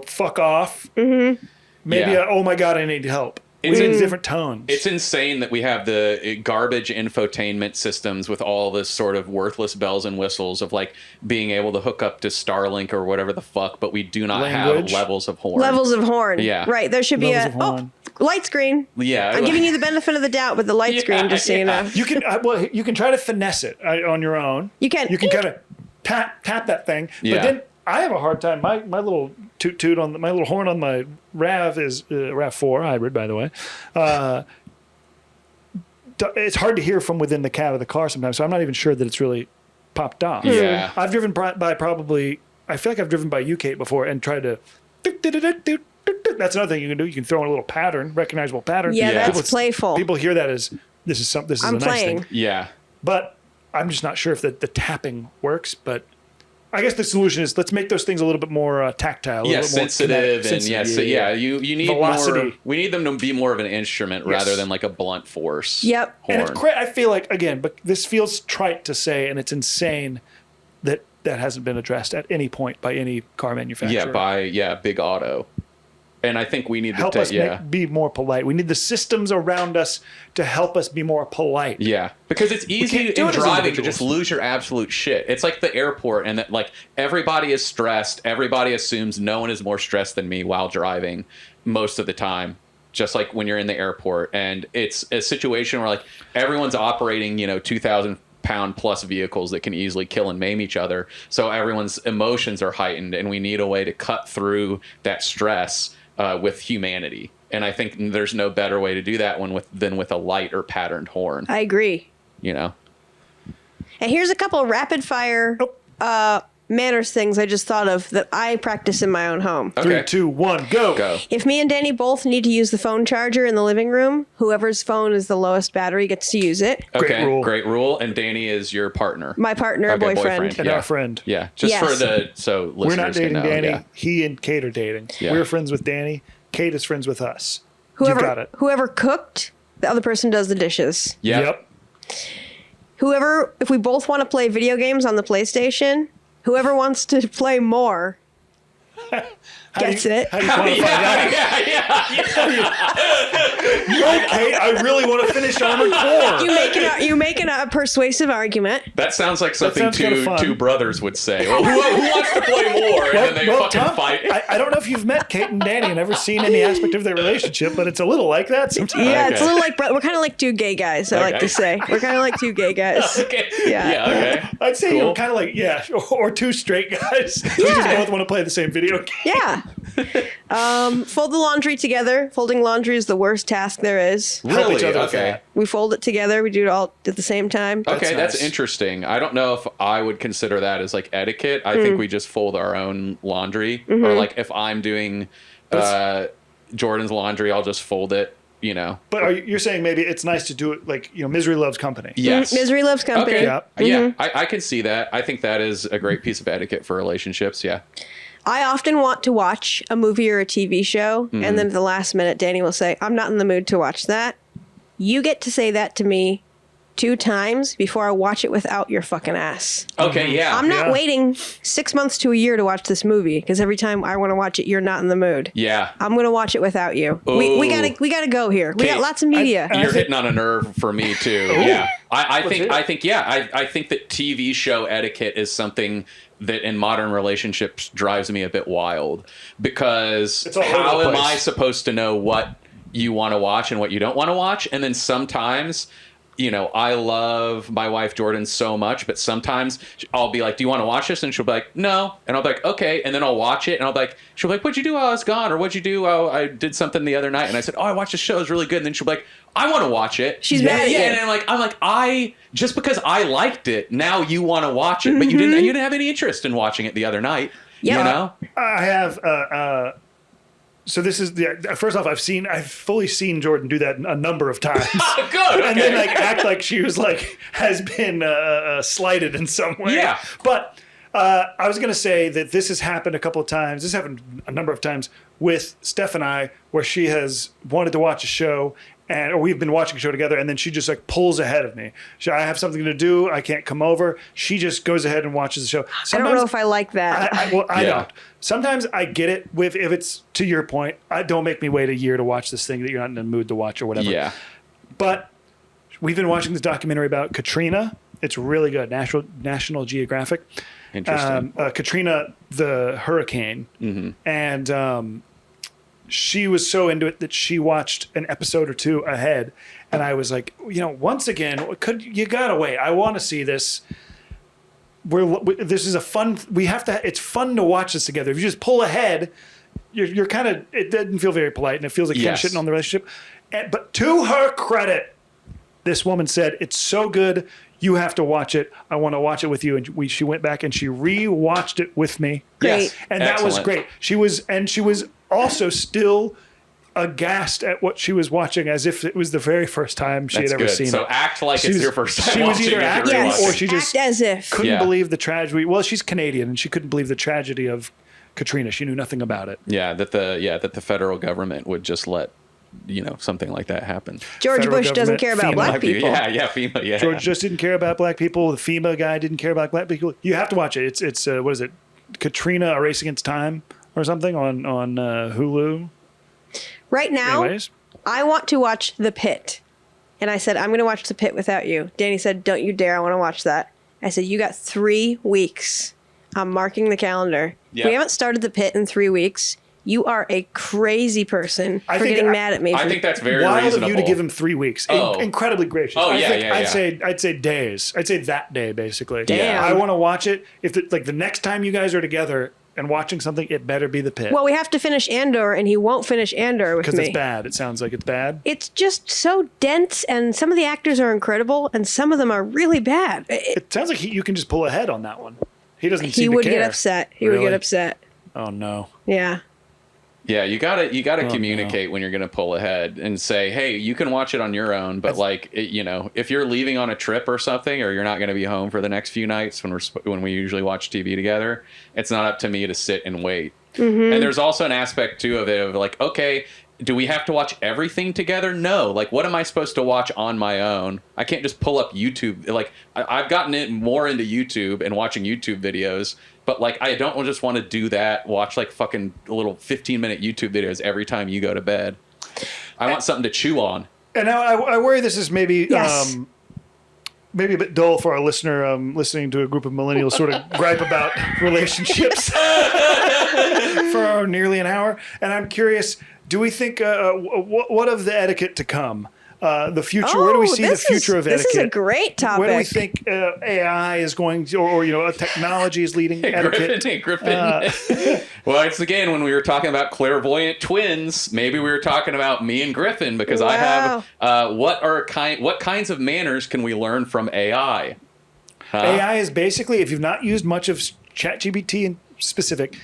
fuck off. Mm-hmm. Maybe Yeah. oh my god, I need help. It's We need in- different tones. It's insane that we have the garbage infotainment systems with all this sort of worthless bells and whistles of like being able to hook up to Starlink or whatever the fuck, but we do not Language. have levels of horn. Levels of horn. Yeah. Right. There should be Levels of a horn. light screen. Yeah. I'm giving you the benefit of the doubt with the light Yeah, screen, just so you yeah. know. You can you can try to finesse it on your own. You can. You can kind of tap that thing. Yeah. But then I have a hard time. My little toot toot on my little horn on my Rav is Rav4 hybrid, by the way. It's hard to hear from within the cab of the car sometimes, so I'm not even sure that it's really popped off. Yeah. I've driven by probably. I feel like I've driven by you, Kate, before and tried to. That's another thing you can do. You can throw in a little pattern, recognizable pattern. Yeah, Yeah. that's playful. People hear that as this is some. This is I'm a nice playing. thing. Yeah. But I'm just not sure if the tapping works. But I guess the solution is let's make those things a little bit more tactile. A Yeah, little bit more sensitive kinetic. and yes, yeah, you need Velocity. more. We need them to be more of an instrument rather than like a blunt force. Yep. Horn. And it's I feel like again, but this feels trite to say, and it's insane that hasn't been addressed at any point by any car manufacturer. Big Auto. And I think we need help to us be more polite. We need the systems around us to help us be more polite. Yeah, because it's easy can't do in it as driving to individuals. just lose your absolute shit. It's like the airport, and that like everybody is stressed. Everybody assumes no one is more stressed than me while driving most of the time. Just like when you're in the airport, and it's a situation where like everyone's operating, 2,000-pound plus vehicles that can easily kill and maim each other. So everyone's emotions are heightened, and we need a way to cut through that stress with humanity. And I think there's no better way to do that than with a light or patterned horn. I agree. You know. And here's a couple rapid fire manners things I just thought of that I practice in my own home. Okay. 3, 2, 1, go. Go. If me and Danny both need to use the phone charger in the living room, whoever's phone is the lowest battery gets to use it. Okay. rule. Great rule. And Danny is your partner. My partner, Okay, boyfriend. And our friend. Yeah. Just Yes. for so listeners We're not dating can know. Danny. Yeah. He and Kate are dating. Yeah. We're friends with Danny. Kate is friends with us. Whoever, You've got it. Whoever cooked, the other person does the dishes. Yeah. Yep. Whoever, if we both want to play video games on the PlayStation, whoever wants to play more gets it. How do you quantify that? No, Kate, I really want to finish Armored Core. You make a persuasive argument. That sounds like something sounds kinda fun. two brothers would say. Well, who wants to play more? And then they fucking Tom, fight. I don't know if you've met Kate and Danny and ever seen any aspect of their relationship, but it's a little like that sometimes. Yeah, it's a Okay. little like we're kind of like two gay guys. I like Okay. to say we're kind of like two gay guys. Okay. Yeah. Okay. I'd say Cool. you're kind of like, or two straight guys who just both want to play the same video game. Yeah. Fold the laundry together. Folding laundry is the worst task there is. Help Really? each other with Okay. that. We fold it together. We do it all at the same time. Okay, that's nice. interesting. I don't know if I would consider that as like etiquette. I Mm. think we just fold our own laundry, Mm-hmm. or like if I'm doing Jordan's laundry, I'll just fold it. But you're saying maybe it's nice to do it like, misery loves company. Yes. Misery loves company. Okay. Yeah. Yeah, I can see that. I think that is a great piece of etiquette for relationships. Yeah. I often want to watch a movie or a TV show, Mm-hmm. and then at the last minute, Danny will say, "I'm not in the mood to watch that." You get to say that to me 2 times before I watch it without your fucking ass. Okay, yeah. I'm not Yeah. waiting 6 months to a year to watch this movie because every time I want to watch it, you're not in the mood. Yeah. I'm gonna watch it without you. We gotta go here. We got Kate, lots of media. You're hitting on a nerve for me too. Yeah, I think that TV show etiquette is something that in modern relationships drives me a bit wild, because It's all over how the am place. I supposed to know what you want to watch and what you don't want to watch? And then sometimes, you know, I love my wife Jordan so much, but sometimes I'll be like, do you want to watch this? And she'll be like, no. And I'll be like, okay. And then I'll watch it and I'll be like, she'll be like, what'd you do while I was gone? Or what'd you do? Oh, I did something the other night. And I said, oh, I watched the show. It was really good. And then she'll be like, I want to watch it. She's mad at you. And I'm like, just because I liked it, now you want to watch it, but you didn't have any interest in watching it the other night. Yeah. You know? I have. So this is first off, I've fully seen Jordan do that a number of times. Good. And Okay. then like act like she was like has been slighted in some way. Yeah. But I was gonna say that this has happened a couple of times. This happened a number of times with Steph and I, where she has wanted to watch a show, or we've been watching a show together, and then she just like pulls ahead of me. I have something to do. I can't come over. She just goes ahead and watches the show. I don't know if I like that. I Yeah. don't. Sometimes I get it with if it's to your point. Don't make me wait a year to watch this thing that you're not in the mood to watch or whatever. Yeah. But we've been watching this documentary about Katrina. It's really good. National Geographic. Interesting. Katrina, the hurricane, and she was so into it that she watched an episode or two ahead, and I was like, once again, you gotta wait. I want to see this. This is a fun. We have to. It's fun to watch this together. If you just pull ahead, you're kind of. It doesn't feel very polite, and it feels like you're Yes. shitting on the relationship. But to her credit, this woman said it's so good. You have to watch it. I want to watch it with you. And she went back and she re-watched it with me. Great. Yes. And that was Excellent. great. She was also still aghast at what she was watching, as if it was the very first time she That's had ever good. seen So it. act like She it's was- your first time she was watching either it, you're acting rewatching. or she just Act as if. couldn't Yeah. believe the tragedy. Well, she's Canadian and she couldn't believe the tragedy of Katrina. She knew nothing about it. that the federal government would just let something like that happen. George Federal Bush doesn't government, care about FEMA. black people. Yeah, FEMA, yeah. George just didn't care about black people. The FEMA guy didn't care about black people. You have to watch it. It's what is it? Katrina: A Race Against Time or something on Hulu. Right now, Anyways, I want to watch The Pit. And I said, I'm going to watch The Pit without you. Danny said, don't you dare. I want to watch that. I said, you got 3 weeks. I'm marking the calendar. Yeah. We haven't started The Pit in 3 weeks. You are a crazy person I for think getting I- mad at me. I for- think that's very wild reasonable. of you to give him 3 weeks. Oh. Incredibly gracious. Oh, I yeah, think yeah, yeah. I'd say days. I'd say that day basically. Damn. I want to watch it. If the next time you guys are together and watching something, it better be The Pit. Well, we have to finish Andor, and he won't finish Andor with because me. it's bad. It sounds like it's bad. It's just so dense, and some of the actors are incredible, and some of them are really bad. It sounds like you can just pull ahead on that one. He doesn't He seem would to care. get upset. He would Really? get upset. Oh no. Yeah. Yeah, you gotta Oh, communicate when you're gonna pull ahead and say, hey, you can watch it on your own, but if you're leaving on a trip or something, or you're not gonna be home for the next few nights when we usually watch TV together, it's not up to me to sit and wait. Mm-hmm. And there's also an aspect too of it of like, okay, do we have to watch everything together? No. Like, what am I supposed to watch on my own? I can't just pull up YouTube. Like, I've gotten it more into YouTube and watching YouTube videos, but like, I don't just want to do that. Watch like fucking little 15-minute YouTube videos every time you go to bed. I want something to chew on. And now I worry this is maybe Yes. maybe a bit dull for our listener listening to a group of millennials sort of gripe about relationships for nearly an hour. And I'm curious, do we think what of the etiquette to come? The future. Where do we see the future of etiquette? This is a great topic. Where do we think AI is going to, or technology is leading etiquette? Griffin. Well, it's again when we were talking about clairvoyant twins. Maybe we were talking about me and Griffin because I have what kinds of manners can we learn from AI? AI is basically, if you've not used much of ChatGPT in specific,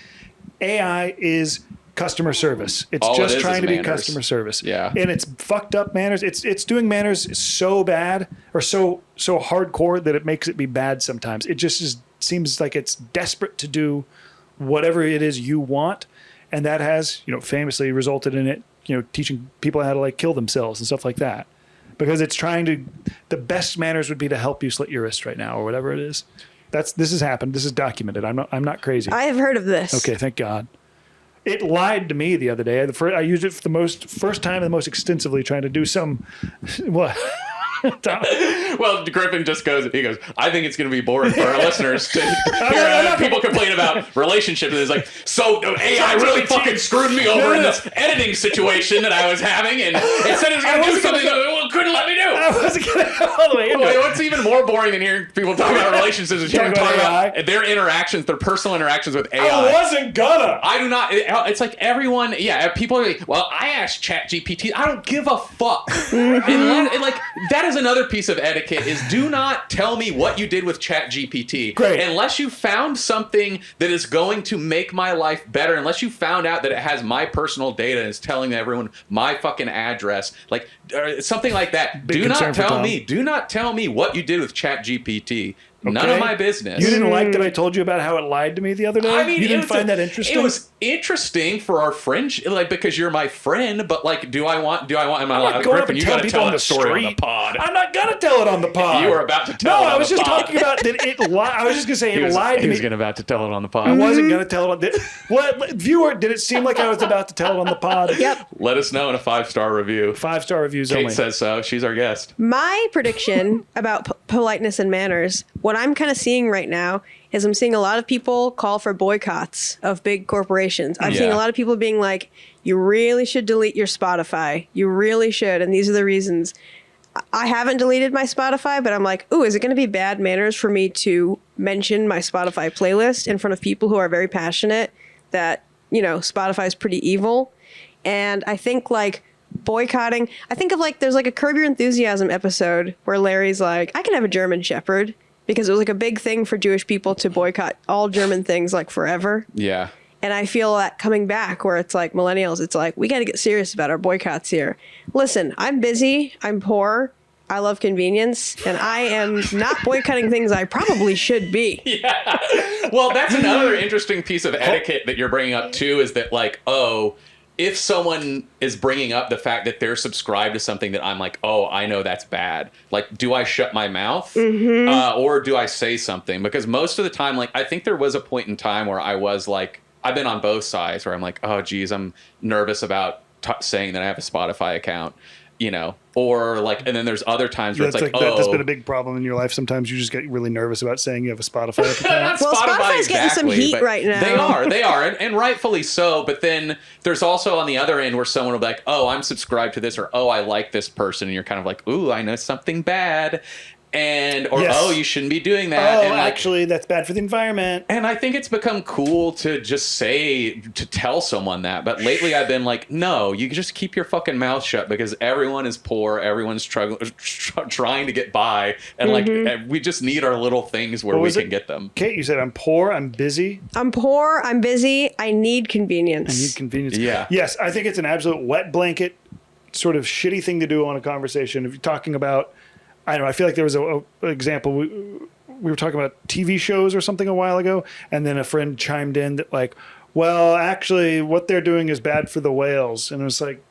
AI is customer service. It's All it just is trying to be manners. customer service. Yeah. And it's fucked up manners. It's doing manners so bad or so hardcore that it makes it be bad sometimes. It just seems like it's desperate to do whatever it is you want. And that has, famously resulted in it, teaching people how to like kill themselves and stuff like that. because it's trying to. The best manners would be to help you slit your wrist right now or whatever it is. This has happened. This is documented. I'm not crazy. I have heard of this. Okay, thank God. It lied to me the other day. I used it for the first time and the most extensively, trying to do some. What? Well, Griffin just goes. He goes. I think it's going to be boring for our listeners to hear people complain about relationships. And it's like, so AI really fucking screwed me over in this editing situation that I was having, and it said it was going to do something that it couldn't let me do. I wasn't going to go all the way into Wait, it. what's even more boring than hearing people talk about relationships is hearing Talk talk about about their interactions, their personal interactions with AI. I wasn't gonna. I do not. It's like everyone. Yeah, people are like, well, I asked ChatGPT. I don't give a fuck. and like that is another piece of etiquette: is do not tell me what you did with ChatGPT. Great. Unless you found something that is going to make my life better. Unless you found out that it has my personal data and is telling everyone my fucking address, like something like that. Big Do not concern for tell Tom. me. Do not tell me what you did with ChatGPT. None Okay. of my business. You didn't like that I told you about how it lied to me the other day? I mean, you didn't it was find that interesting? It was interesting for our friendship, like because you're my friend. But like, am I I'm allowed? not going up Griffin, and you tell got to people tell on that the story on the street. pod. I'm not gonna tell it on the pod. You were about to tell No, it on I was the just pod. talking about that it lied. I was just gonna say it lied to He me. was about to tell it on the I pod. wasn't gonna tell it on the what viewer. Did it seem like I was about to tell it on the pod? Yep. Let us know in a 5-star review. 5-star reviews Kate only. says so. She's our guest. My prediction about politeness and manners, what I'm kind of seeing right now is I'm seeing a lot of people call for boycotts of big corporations. I'm seeing Yeah. a lot of people being like, you really should delete your Spotify. You really should. And these are the reasons. I haven't deleted my Spotify, but I'm like, ooh, is it going to be bad manners for me to mention my Spotify playlist in front of people who are very passionate that, you know, Spotify is pretty evil? And I think like boycotting, I think of like, there's like a Curb Your Enthusiasm episode where Larry's like, I can have a German Shepherd, because it was like a big thing for Jewish people to boycott all German things like forever. Yeah. And I feel that coming back where it's like millennials, it's like, we got to get serious about our boycotts here. Listen, I'm busy. I'm poor. I love convenience. And I am not boycotting things I probably should be. Yeah. Well, that's another interesting piece of etiquette that you're bringing up too, is that like, oh, if someone is bringing up the fact that they're subscribed to something that I'm like, oh, I know that's bad. Like, do I shut my mouth or do I say something? Because most of the time, like, I think there was a point in time where I was like, I've been on both sides where I'm like, oh, geez, I'm nervous about saying that I have a Spotify account, you know, or like, and then there's other times where That's it's like, oh, that's been a big problem in your life. Sometimes you just get really nervous about saying you have a Spotify account. Well, Spotify's getting some heat but right now. They are, and rightfully so. But then there's also on the other end where someone will be like, "Oh, I'm subscribed to this," or "Oh, I like this person," and you're kind of like, "Ooh, I know something bad," and or Yes. "Oh, you shouldn't be doing that." Oh, and like, actually, that's bad for the environment. and I think it's become cool to just to tell someone that. But lately I've been like, no, you just keep your fucking mouth shut because everyone is poor. Everyone's trying to get by. And like, we just need our little things where What we was can it? get them. Kate, you said I'm poor, I'm busy, I'm poor. I'm busy. I need I convenience. need convenience. Yeah. Yes, I think it's an absolute wet blanket sort of shitty thing to do on a conversation. If you're talking about, I don't know, I feel like there was an example. We were talking about TV shows or something a while ago, and then a friend chimed in that like, well, actually, what they're doing is bad for the whales. And it was like,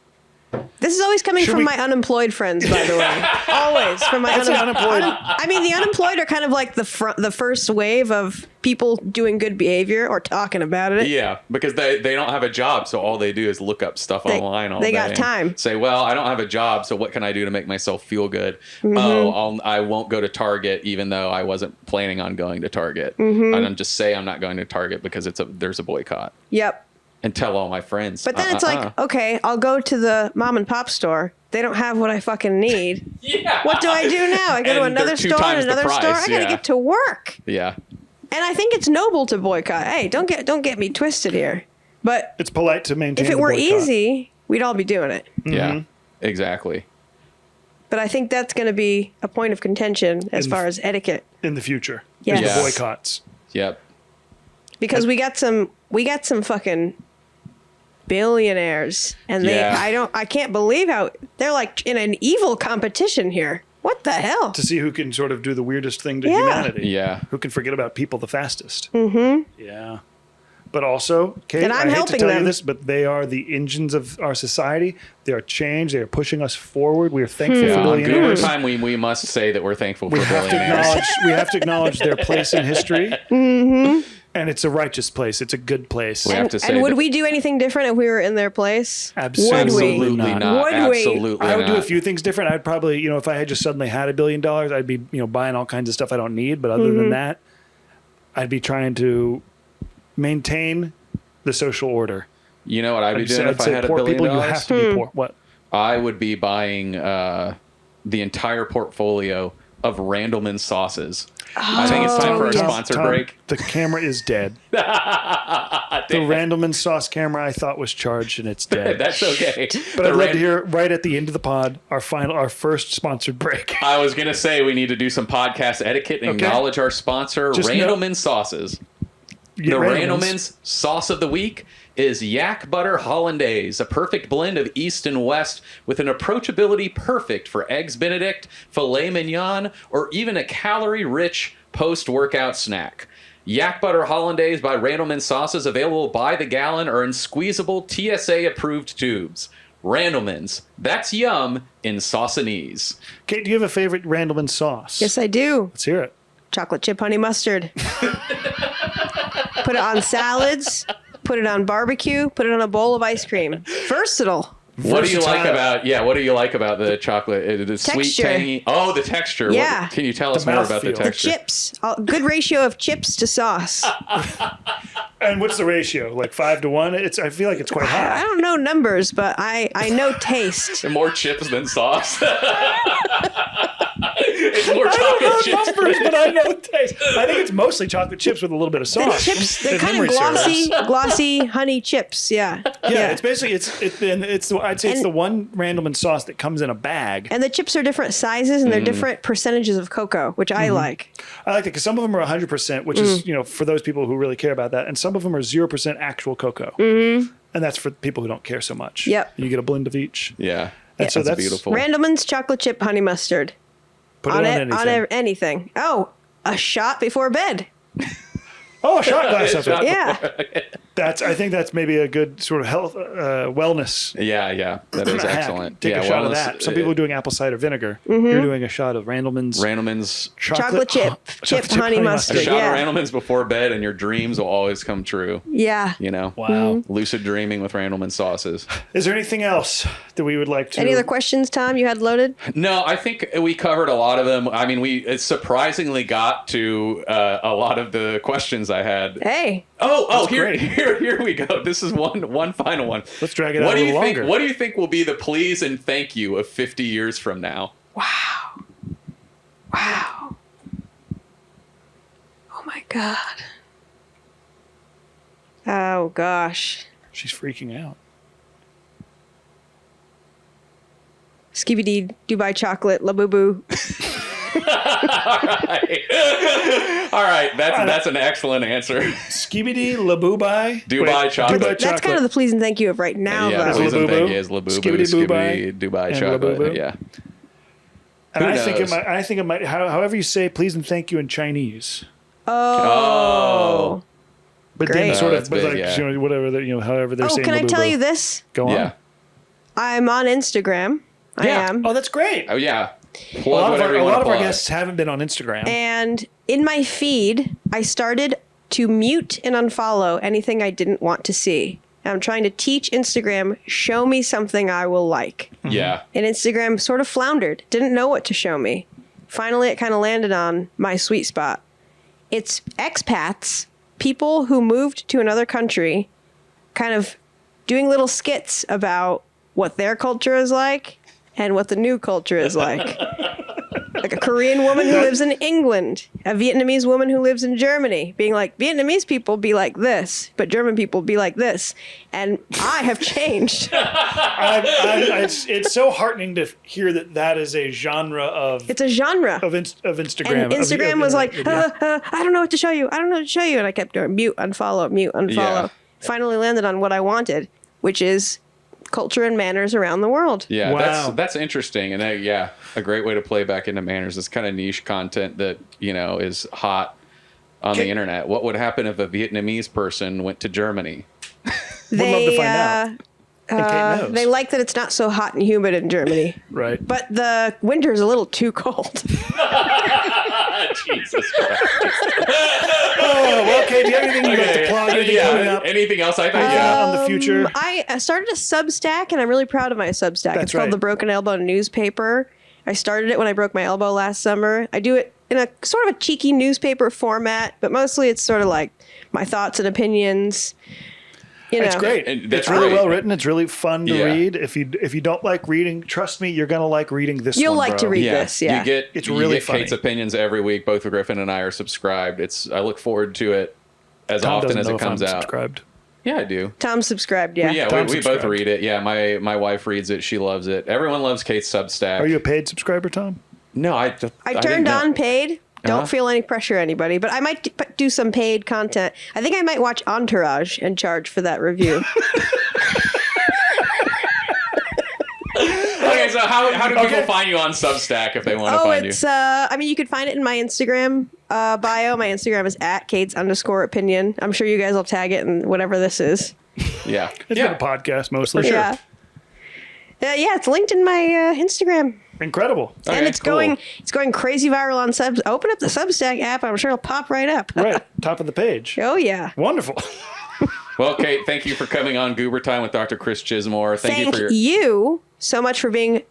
This is always coming Should from we- my unemployed friends, by the way. Always from my That's an unemployed- I mean, the unemployed are kind of like the first wave of people doing good behavior or talking about it. Yeah, because they don't have a job, so all they do is look up stuff online all they day. got and time. Say, well, I don't have a job, so what can I do to make myself feel good? Mm-hmm. Oh, I won't go to Target, even though I wasn't planning on going to Target. Mm-hmm. And I'm just say I'm not going to Target because there's a boycott. Yep. And tell all my friends. But then it's like, okay, I'll go to the mom and pop store. They don't have what I fucking need. yeah. What do I do now? I go to And they're another 2 store and times the another store. price, I gotta yeah. get to work. Yeah. And I think it's noble to boycott. Hey, don't get me twisted here. But it's polite to maintain. if it the were boycott. easy, we'd all be doing it. Yeah. Exactly. But I think that's going to be a point of contention as In- far as etiquette, in the future, Yes. is Yeah. the boycotts. Yep. because we got some fucking billionaires, and Yeah. I can't believe how they're like in an evil competition here. What the hell? To see who can sort of do the weirdest thing to Yeah. humanity. Yeah. Who can forget about people the fastest. Mm-hmm. Yeah. But also, Kate, And I'm I hate to helping tell you them. this, but they are the engines of our society. They are change. They are pushing us forward. We are thankful Yeah, for on Goober billionaires. time, we must say that we're thankful for We have to billionaires. acknowledge their place in history. Mm-hmm. And it's a righteous place. It's a good place. We have to say And would that- we do anything different if we were in their place? Absolutely Would we? Absolutely not. Would we? Absolutely I would do a not. few things different. I'd probably, if I had just suddenly had $1 billion, I'd be, buying all kinds of stuff I don't need. But other than that, I'd be trying to maintain the social order. You know what I'd be doing if I say had $1 poor billion? people, you have to be poor. What? I would be buying the entire portfolio of Randleman sauces. I think it's time for our yes. sponsor Tom, break. The camera is dead. The Randleman sauce camera I thought was charged and it's dead. That's okay. But The I'd love Rand- to hear right at the end of the pod our first sponsored break. I was gonna say we need to do some podcast etiquette and Okay. acknowledge our sponsor, Just Randleman Sauces. The Randleman's sauce of the week is yak butter hollandaise, a perfect blend of east and west with an approachability perfect for eggs benedict, filet mignon, or even a calorie-rich post-workout snack. Yak butter hollandaise by Randleman Sauces, available by the gallon or in squeezable TSA-approved tubes. Randleman's, that's yum in Sausanese. Kate, do you have a favorite Randleman sauce? Yes, I do. Let's hear it. Chocolate chip honey mustard. Put it on salads. Put it on barbecue. Put it on a bowl of ice cream. Versatile. What do you like Versatile. what do you like about the chocolate? The sweet, Texture. tangy. Oh, the texture. Yeah. Can you tell us The more about the mouthfeel. The texture? Chips. Good ratio of chips to sauce. And what's the ratio? Like 5 to 1? I feel like it's quite I high. don't know numbers, but I know taste. More chips than sauce. It's more I chocolate don't know chips. numbers, but I know taste. I think it's mostly chocolate chips with a little bit of The sauce. chips, they're And kind of memory serves. glossy honey chips. Yeah. Yeah, it's basically I'd say it's And- the one Randleman sauce that comes in a bag. And the chips are different sizes and they're different percentages of cocoa, which I like. I like it because some of them are 100%, which is for those people who really care about that, and some of them are 0% actual cocoa, and that's for people who don't care so much. Yep. And you get a blend of each. Yeah. And so That's that's beautiful. Randleman's chocolate chip honey mustard. Put it on anything. Anything. Oh, a shot before bed. Oh, a shot glass of it. Yeah. I think that's maybe a good sort of health wellness. Yeah. That is hack. excellent. Take yeah, a shot of wellness, that. Some people are doing apple cider vinegar. Mm-hmm. You're doing a shot of Randleman's Randleman's Chocolate chip honey a mustard. shot Yeah. of Randleman's before bed, and your dreams will always come true. Yeah. You know. Wow. Lucid dreaming with Randleman sauces. Is there anything else that we would like to? Any other questions, Tom, you had loaded? No, I think we covered a lot of them. I mean, we surprisingly got to a lot of the questions I had. Hey. Oh, That's great. here we go. This is one final one. Let's drag it out What a do you little think? longer. What do you think will be the please and thank you of 50 years from now? Wow. Oh my God. Oh gosh. She's freaking out. Skibidi Dubai chocolate, Labubu. All right, that's an excellent answer. Skibidi Labubai. Dubai chocolate. Dubai That's kind of the please and thank you of right now, Yeah, the though. please and Labubu. thank you is Labubu, Skibidi Skibidi, Bubai, Dubai and chocolate. Labubu. Yeah. And Who I think it knows? might. I think it might. However you say please and thank you in Chinese, Oh. but Great. then sort Oh, that's of, but big, like yeah. whatever however they're Oh, saying. can I tell Labubu. you this? Go on. Yeah. I'm on Instagram. I Yeah. am. Oh, that's great. Oh yeah. A Plug lot whatever you of want to our plug. guests haven't been on Instagram. And in my feed, I started to mute and unfollow anything I didn't want to see. And I'm trying to teach Instagram, show me something I will like. Yeah. And Instagram sort of floundered, didn't know what to show me. Finally, it kind of landed on my sweet spot. It's expats, people who moved to another country, kind of doing little skits about what their culture is like and what the new culture is like. Like a Korean woman who lives in England, a Vietnamese woman who lives in Germany, being like, Vietnamese people be like this, but German people be like this. And I have changed. It's so heartening to hear that is a genre of It's a genre. Instagram. And Instagram was like, video. I don't know what to show you. I don't know what to show you. And I kept doing mute, unfollow, mute, unfollow. Yeah. Finally landed on what I wanted, which is culture and manners around the world. Yeah, Wow. that's interesting, and a great way to play back into manners. This kind of niche content that is hot on the internet. What would happen if a Vietnamese person went to Germany? Would love to find out. And Kate knows. They like that it's not so hot and humid in Germany. Right. But the winter's a little too cold. Jesus Christ. Oh, well, Kate, do you have anything you'd like to plug? Anything coming up Anything else? I thought, on the future? I started a Substack, and I'm really proud of my Substack. That's It's called right. The Broken Elbow Newspaper. I started it when I broke my elbow last summer. I do it in a sort of a cheeky newspaper format, but mostly it's sort of like my thoughts and opinions. You know. It's great. And that's It's really great. well written. It's really fun to Yeah. read. If you don't like reading, trust me, you're gonna like reading this. You'll one, like to bro. read this, yeah. You get It's you really get funny. Kate's opinions every week. Both Griffin and I are subscribed. I look forward to it as Tom often doesn't as know it if I'm comes out. subscribed. Yeah, I do. Tom subscribed, yeah. Yeah, Tom we both subscribed. read it. Yeah, my wife reads it. She loves it. Everyone loves Kate's Substack. Are you a paid subscriber, Tom? No, I I didn't turned know. on paid. Don't Uh-huh. feel any pressure, anybody. But I might do some paid content. I think I might watch Entourage and charge for that review. Okay, so how do people find you on Substack if they want to find you? It's I mean, you could find it in my Instagram bio. My Instagram is @Kate's_opinion. I'm sure you guys will tag it in whatever this is. Yeah. It's Yeah. been a podcast mostly. For sure. Yeah. Yeah, it's linked in my Instagram. Incredible. And Okay, it's cool. going crazy viral on Subs. Open up the Substack app. I'm sure it'll pop right up. Right. Top of the page. Oh yeah. Wonderful. Well, Kate, thank you for coming on Goober Time with Dr. Chris Chismore. Thank you Thank for your you so much for being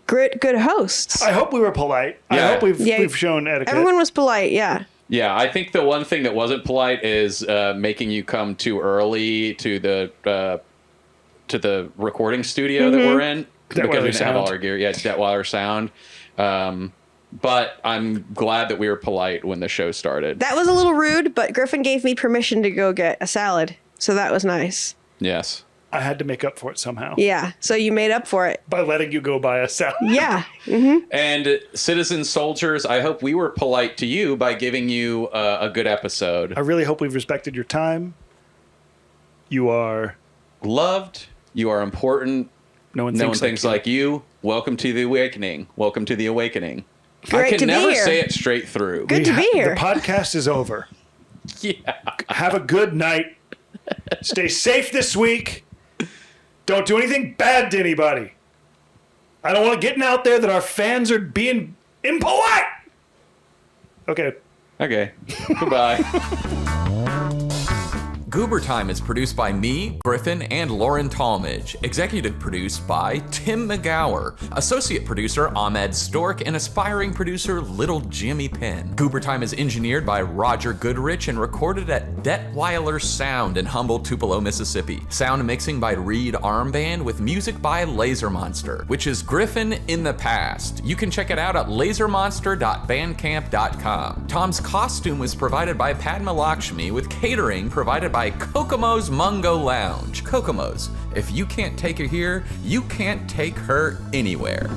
good hosts. I hope we were polite. I Yeah. hope we've Yeah. shown etiquette. Everyone was polite. Yeah. Yeah, I think the one thing that wasn't polite is making you come too early to the recording studio that we're in because we Detweiler didn't have all Sound. our gear. Yeah, Detweiler Sound. But I'm glad that we were polite when the show started. That was a little rude, but Griffin gave me permission to go get a salad. So that was nice. Yes. I had to make up for it somehow Yeah. So you made up for it. by letting you go buy a salad. Yeah. And citizen soldiers, I hope we were polite to you by giving you a good episode. I really hope we've respected your time. You are Loved, you are important. no one No one thinks thinks like you. Welcome to the awakening. Welcome to the awakening. I Great can to be never here. say it straight through. Good to be here. The podcast is over. Yeah. Have a good night. Stay safe this week. Don't do anything bad to anybody. I don't want to getting out there that our fans are being impolite. Okay. Okay. Goodbye. Goober Time is produced by me, Griffin, and Lauren Talmadge. Executive produced by Tim McGower. Associate producer Ahmed Stork, and aspiring producer Little Jimmy Penn. Goober Time is engineered by Roger Goodrich and recorded at Detweiler Sound in Humboldt, Tupelo, Mississippi. Sound mixing by Reed Armband with music by Laser Monster, which is Griffin in the past. You can check it out at lasermonster.bandcamp.com. Tom's costume was provided by Padma Lakshmi with catering provided by Kokomo's Mungo Lounge. Kokomo's, if you can't take her here, you can't take her anywhere.